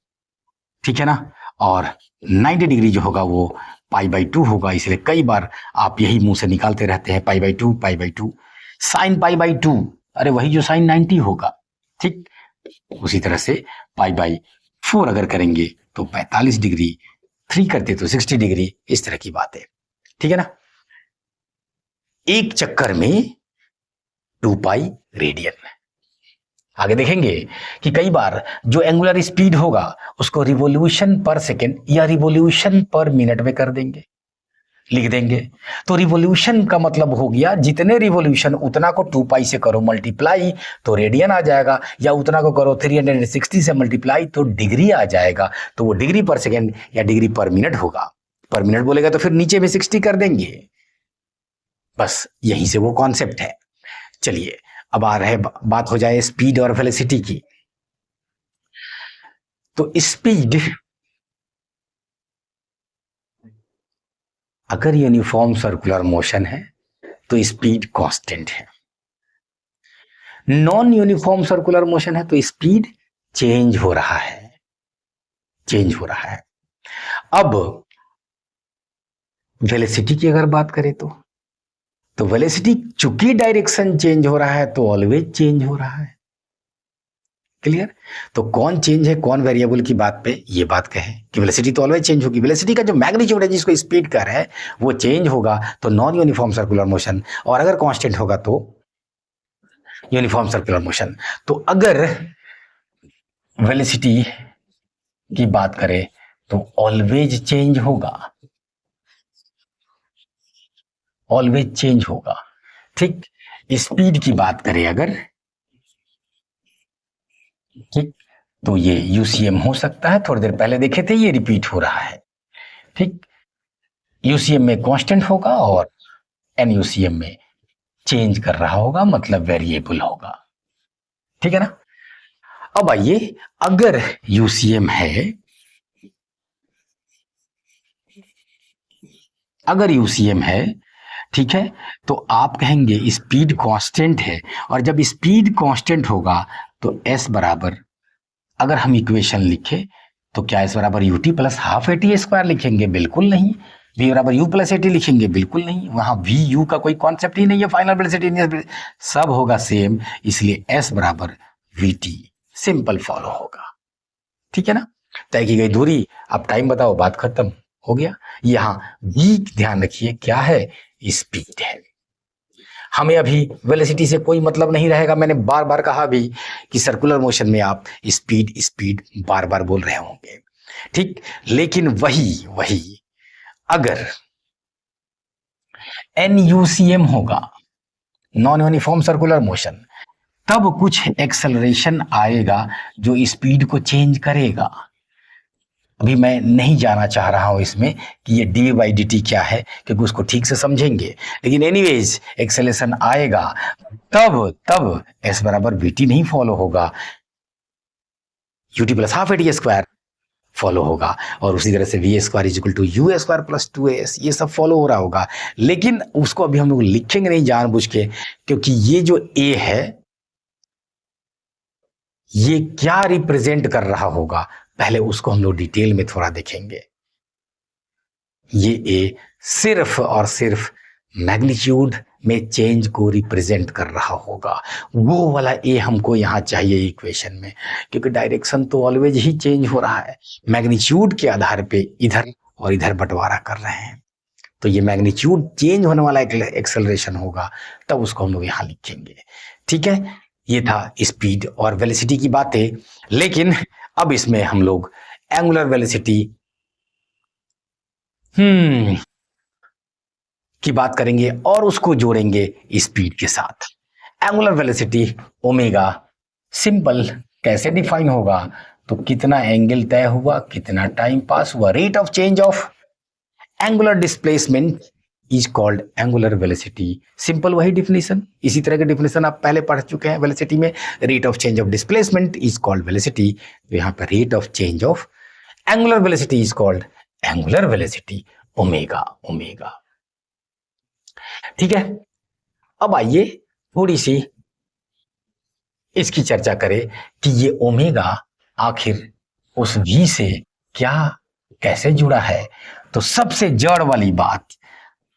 ठीक है ना, और 90 डिग्री जो होगा वो पाई बाई 2 होगा। इसलिए कई बार आप यही मुंह से निकालते रहते हैं pi by 2, pi by 2, sine pi by 2, अरे वही जो साइन 90 होगा। ठीक, उसी तरह से पाई बाई 4 अगर करेंगे तो 45 डिग्री, 3 करते तो 60 डिग्री, इस तरह की बात है। ठीक है ना, एक चक्कर में 2 पाई रेडियन। आगे देखेंगे कि कई बार जो एंगुलर स्पीड होगा उसको रिवॉल्यूशन पर सेकेंड या रिवॉल्यूशन पर मिनट में कर देंगे। लिख देंगे। तो रिवॉल्यूशन का मतलब हो गया जितने रिवॉल्यूशन उतना को 2 पाई से करो मल्टीप्लाई तो रेडियन आ जाएगा, या उतना को करो 360 से मल्टीप्लाई तो डिग्री आ जाएगा। तो वो डिग्री पर सेकेंड या डिग्री पर मिनट होगा। पर मिनट बोलेगा तो फिर नीचे में 60 कर देंगे। बस यहीं से वो कॉन्सेप्ट है। चलिए अब आ रहे बात हो जाए स्पीड और वेलोसिटी की। तो स्पीड अगर यूनिफॉर्म सर्कुलर मोशन है तो स्पीड कांस्टेंट है। नॉन यूनिफॉर्म सर्कुलर मोशन है तो स्पीड चेंज हो रहा है, चेंज हो रहा है। अब वेलोसिटी की अगर बात करें तो वेलोसिटी चूंकि डायरेक्शन चेंज हो रहा है तो ऑलवेज चेंज हो रहा है। क्लियर? तो कौन चेंज है कौन वेरिएबल की बात पे ये बात कहे कि वेलोसिटी तो ऑलवेज चेंज होगी। वेलोसिटी का जो मैग्नीट्यूड है जिसको स्पीड कह रहे हैं वो चेंज होगा तो नॉन यूनिफॉर्म सर्कुलर मोशन, और अगर कांस्टेंट होगा तो यूनिफॉर्म सर्कुलर मोशन। तो अगर वेलोसिटी की बात करें तो ऑलवेज चेंज होगा, ऑलवेज चेंज होगा। ठीक, स्पीड की बात करें अगर, ठीक, तो ये यूसीएम हो सकता है, थोड़ी देर पहले देखे थे ये रिपीट हो रहा है। ठीक, यूसीएम में कांस्टेंट होगा और एनयूसीएम में चेंज कर रहा होगा, मतलब वेरिएबल होगा। ठीक है ना? अब आइए, अगर यूसीएम है, अगर यूसीएम है, ठीक है, तो आप कहेंगे स्पीड कांस्टेंट है, और जब स्पीड कांस्टेंट होगा तो एस बराबर, अगर हम इक्वेशन लिखे तो क्या एस बराबर UT plus half A T square लिखेंगे? बिल्कुल नहीं। वी बराबर यू प्लस एटी लिखेंगे? बिल्कुल नहीं। वहां वी यू का कोई कॉन्सेप्ट ही नहीं है, फाइनल वेलोसिटी सब होगा सेम, इसलिए एस बराबर वी टी सिंपल फॉलो होगा। ठीक है ना? तय की गई दूरी, अब टाइम बताओ, बात खत्म हो गया। यहां वी ध्यान रखिए क्या है? स्पीड है। हमें अभी वेलोसिटी से कोई मतलब नहीं रहेगा। मैंने बार बार कहा भी कि सर्कुलर मोशन में आप स्पीड स्पीड बार बार बोल रहे होंगे, ठीक, लेकिन वही अगर एनयूसीएम होगा, नॉन यूनिफॉर्म सर्कुलर मोशन, तब कुछ एक्सेलरेशन आएगा जो स्पीड को चेंज करेगा। अभी मैं नहीं जाना चाह रहा हूं इसमें कि ये डी बाई डी टी क्या है, क्योंकि उसको ठीक से समझेंगे, लेकिन एनीवेज एक्सेलेशन आएगा तब एस बराबर वी टी नहीं फॉलो होगा, U T plus half A T square follow होगा, और उसी तरह से V square is equal to U square plus 2as, ये सब फॉलो हो रहा होगा। लेकिन उसको अभी हम लोग लिखेंगे नहीं जानबूझ के, क्योंकि ये जो ए है ये क्या रिप्रेजेंट कर रहा होगा, पहले उसको हम लोग डिटेल में थोड़ा देखेंगे। ये ए सिर्फ और सिर्फ मैग्नीट्यूड में चेंज को रिप्रेजेंट कर रहा होगा, वो वाला ए हमको यहां चाहिए इक्वेशन में, क्योंकि डायरेक्शन तो ऑलवेज ही चेंज हो रहा है, मैग्नीट्यूड के आधार पे इधर और इधर बंटवारा कर रहे हैं, तो ये मैग्नीट्यूड चेंज होने वाला एक्सेलरेशन होगा, तब उसको हम लोग यहां लिखेंगे। ठीक है, ये था स्पीड और वेलोसिटी की बातें। लेकिन अब इसमें हम लोग एंगुलर वेलोसिटी की बात करेंगे और उसको जोड़ेंगे स्पीड के साथ। एंगुलर वेलोसिटी ओमेगा सिंपल कैसे डिफाइन होगा? तो कितना एंगल तय हुआ, कितना टाइम पास हुआ, rate of change of angular displacement is called angular velocity. Simple वही डिफिनेशन, इसी तरह के डिफिनेशन आप पहले पढ़ चुके हैं वेलोसिटी में। Rate of change of displacement is called velocity, तो यहाँ पर rate of change of angular velocity is called angular velocity, omega omega. ठीक है, अब आइए थोड़ी सी इसकी चर्चा करें कि ये ओमेगा आखिर उस v से क्या कैसे जुड़ा है। तो सबसे जड़ वाली बात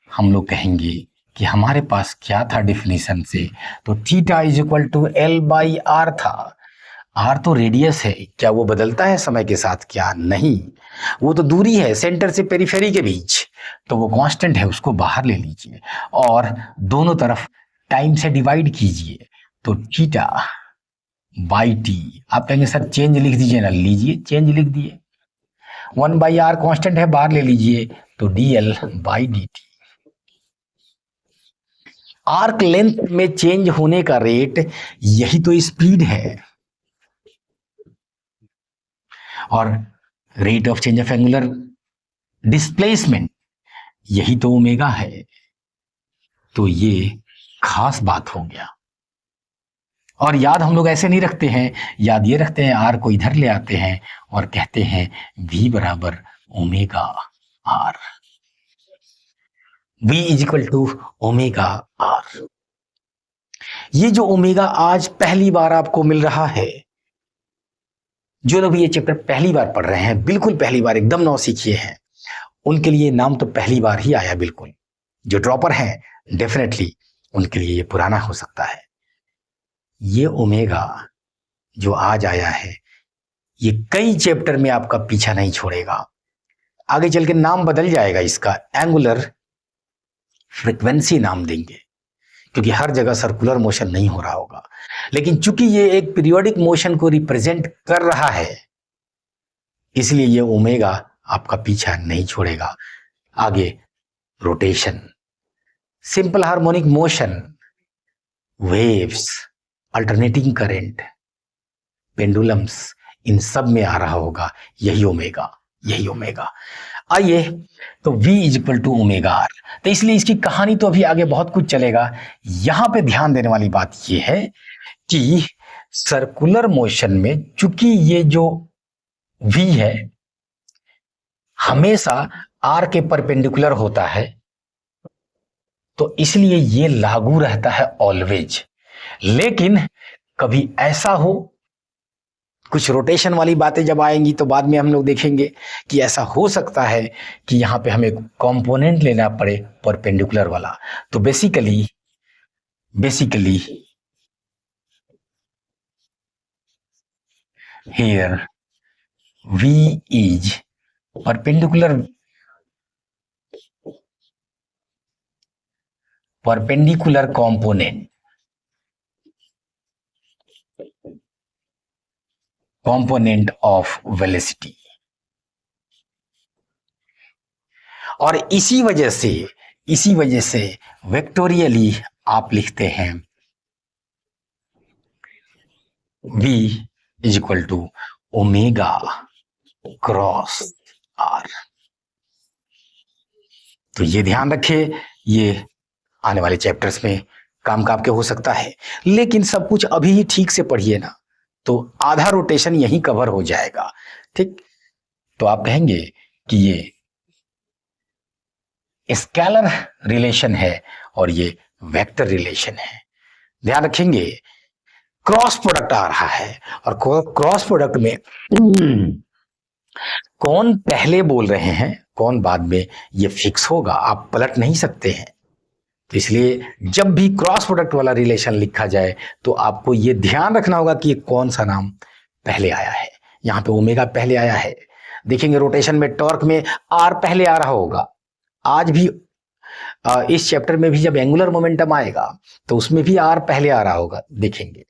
हम लोग कहेंगे कि हमारे पास क्या था डिफिनेशन से, तो theta is equal to L by R था। आर तो रेडियस है, क्या वो बदलता है समय के साथ? क्या नहीं, वो तो दूरी है सेंटर से पेरिफेरी के बीच, तो वो कांस्टेंट है, उसको बाहर ले लीजिए और दोनों तरफ टाइम से डिवाइड कीजिए, तो थीटा बाई टी। आप कहेंगे सर चेंज लिख दीजिए ना, लीजिए चेंज लिख दिए। 1/r कांस्टेंट है, बाहर ले लीजिए, तो dl by dt। Arc length में चेंज होने का रेट यही तो स्पीड है, और rate of change of angular displacement यही तो ओमेगा है। तो ये खास बात हो गया। और याद हम लोग ऐसे नहीं रखते हैं, याद ये रखते हैं, आर को इधर ले आते हैं और कहते हैं v बराबर omega R, v is equal to omega R. ये जो ओमेगा आज पहली बार आपको मिल रहा है, जो लोग ये चैप्टर पहली बार पढ़ रहे हैं, बिल्कुल पहली बार एकदम नौ सीखिए हैं, उनके लिए नाम तो पहली बार ही आया। बिल्कुल जो ड्रॉपर हैं डेफिनेटली उनके लिए ये पुराना हो सकता है। ये ओमेगा जो आज आया है ये कई चैप्टर में आपका पीछा नहीं छोड़ेगा। आगे चल के नाम बदल जाएगा, इसका एंगुलर फ्रीक्वेंसी नाम देंगे, क्योंकि हर जगह सर्कुलर मोशन नहीं हो रहा होगा। लेकिन चूंकि ये एक पीरियोडिक मोशन को रिप्रेजेंट कर रहा है, इसलिए ये ओमेगा आपका पीछा नहीं छोड़ेगा। आगे rotation, simple harmonic motion, waves, alternating current, pendulums, इन सब में आ रहा होगा यही ओमेगा, यही ओमेगा। आइए, तो v is equal to omega R. तो इसलिए इसकी कहानी तो अभी आगे बहुत कुछ चलेगा। यहां पे ध्यान देने वाली बात यह है कि सर्कुलर मोशन में चूंकि ये जो v है हमेशा r के परपेंडिकुलर होता है, तो इसलिए ये लागू रहता है ऑलवेज। लेकिन कभी ऐसा हो, कुछ रोटेशन वाली बातें जब आएंगी तो बाद में हम लोग देखेंगे कि ऐसा हो सकता है कि यहां पे हमें कंपोनेंट लेना पड़े परपेंडिकुलर वाला। तो basically here v is perpendicular component of velocity। और इसी वजह से वेक्टोरियली आप लिखते हैं v is equal to omega cross R. तो ये ध्यान रखिए, ये आने वाले चैप्टर्स में काम का आपके हो सकता है। लेकिन सब कुछ अभी ही ठीक से पढ़िए ना, तो आधा रोटेशन यहीं कवर हो जाएगा। ठीक, तो आप कहेंगे कि ये स्केलर रिलेशन है और ये वेक्टर रिलेशन है। ध्यान रखेंगे, क्रॉस प्रोडक्ट आ रहा है, और क्रॉस प्रोडक्ट में कौन पहले बोल रहे हैं कौन बाद में, ये फिक्स होगा, आप पलट नहीं सकते हैं। तो इसलिए जब भी क्रॉस प्रोडक्ट वाला रिलेशन लिखा जाए तो आपको ये ध्यान रखना होगा कि कौन सा नाम पहले आया है। यहां पे ओमेगा पहले आया है, देखेंगे रोटेशन में टॉर्क में आर पहले आ रहा होगा। आज भी इस चैप्टर में भी जब एंगुलर मोमेंटम आएगा तो उसमें भी आर पहले आ रहा होगा, देखेंगे।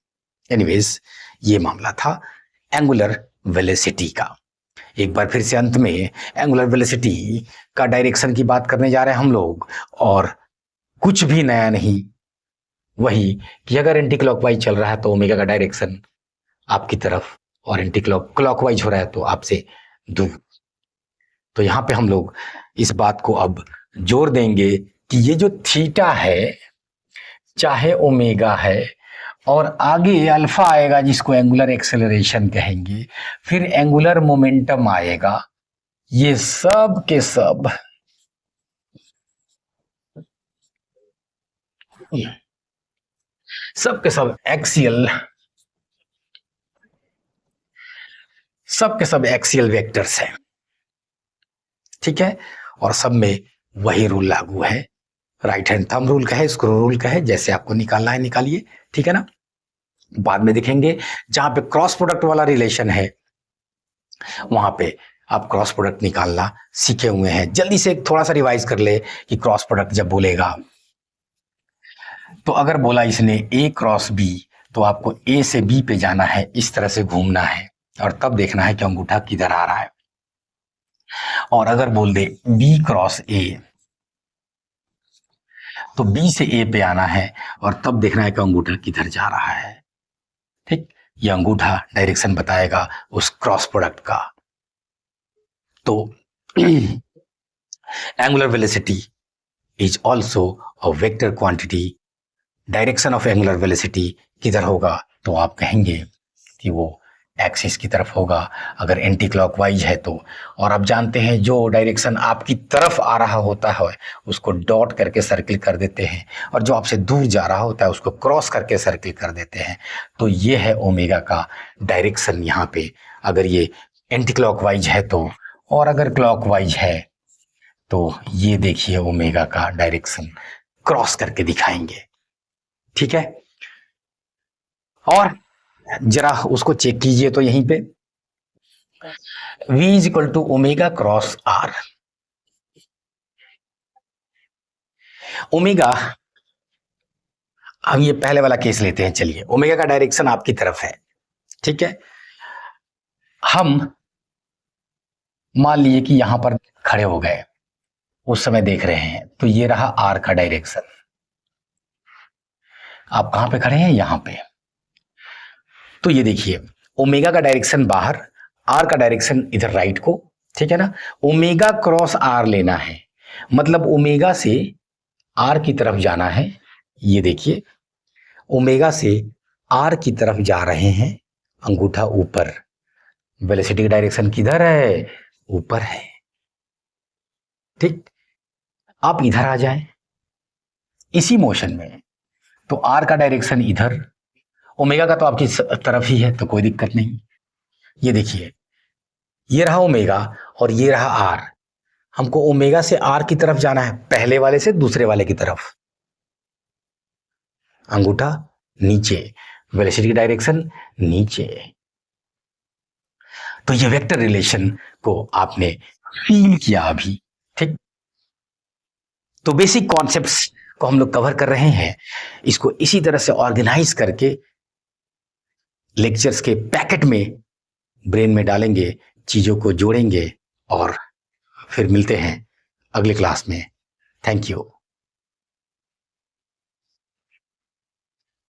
एनीवेज, ये मामला था एंगुलर वेलोसिटी का। एक बार फिर से अंत में एंगुलर वेलोसिटी का डायरेक्शन की बात करने जा रहे हैं हम लोग, और कुछ भी नया नहीं, वही कि अगर एंटी क्लॉकवाइज चल रहा है तो ओमेगा का डायरेक्शन आपकी तरफ, और एंटी क्लॉकवाइज हो रहा है तो आपसे दूर। तो यहां पे हम लोग इस बात को अब जोर देंगे कि ये जो थीटा है, चाहे ओमेगा है, और आगे अल्फा आएगा जिसको एंगुलर एक्सेलरेशन कहेंगे, फिर एंगुलर मोमेंटम आएगा, ये सब के सब सब एक्सियल वेक्टर्स हैं। ठीक है, और सब में वही रूल लागू है, राइट हैंड थंब रूल कहे, स्क्रू रूल कहे, जैसे आपको निकालना है निकालिए। ठीक है ना, बाद में देखेंगे जहां पे क्रॉस प्रोडक्ट वाला रिलेशन है वहां पे आप क्रॉस प्रोडक्ट निकालना सीखे हुए हैं। जल्दी से थोड़ा सा रिवाइज कर ले कि क्रॉस प्रोडक्ट जब बोलेगा तो अगर बोला इसने ए क्रॉस बी, तो आपको ए से बी पे जाना है, इस तरह से घूमना है, और तब देखना है कि अंगूठा किधर आ रहा है। और अगर बोल दे बी क्रॉस ए, तो बी से ए पे आना है और तब देखना है कि अंगूठा किधर जा रहा है। ठीक, ये अंगूठा डायरेक्शन बताएगा उस क्रॉस प्रोडक्ट का। तो angular velocity is also a vector quantity. Direction of angular velocity किधर होगा, तो आप कहेंगे कि वो एक्सिस की तरफ होगा अगर एंटी क्लॉकवाइज है तो। और आप जानते हैं जो डायरेक्शन आपकी तरफ आ रहा होता है उसको डॉट करके सर्किल कर देते हैं, और जो आपसे दूर जा रहा होता है उसको क्रॉस करके सर्किल कर देते हैं। तो ये है ओमेगा का डायरेक्शन यहाँ पे, अगर ये एंटी क्लॉकवाइज है तो। और अगर क्लॉकवाइज है तो ये देखिए ओमेगा का डायरेक्शन क्रॉस करके दिखाएंगे। ठीक है, और जरा उसको चेक कीजिए तो यहीं पे v is equal to omega cross R. Omega, हम ये पहले वाला केस लेते हैं, चलिए ओमेगा का डायरेक्शन आपकी तरफ है, ठीक है। हम मान लीजिए कि यहां पर खड़े हो गए, उस समय देख रहे हैं, तो ये रहा आर का डायरेक्शन। आप कहां पे खड़े हैं, यहां पे। तो ये देखिए ओमेगा का डायरेक्शन बाहर, आर का डायरेक्शन इधर राइट को, ठीक है ना। ओमेगा क्रॉस आर लेना है, मतलब ओमेगा से आर की तरफ जाना है। ये देखिए ओमेगा से आर की तरफ जा रहे हैं, अंगूठा ऊपर। वेलोसिटी की डायरेक्शन किधर है, ऊपर है। ठीक, आप इधर आ जाएं इसी मोशन में, तो आर का डायरेक्शन इधर, ओमेगा का तो आपकी तरफ ही है तो कोई दिक्कत नहीं। ये देखिए ये रहा ओमेगा और ये रहा आर। हमको ओमेगा से आर की तरफ जाना है, पहले वाले से दूसरे वाले की तरफ। अंगूठा नीचे, वेलोसिटी की डायरेक्शन नीचे। तो ये वेक्टर रिलेशन को आपने फील किया अभी, ठीक। तो बेसिक कॉन्सेप्ट्स को हम लोग कवर कर रहे हैं, इसको इसी तरह से ऑर्गेनाइज करके लेक्चर्स के पैकेट में ब्रेन में डालेंगे, चीजों को जोड़ेंगे और फिर मिलते हैं अगले क्लास में। Thank you.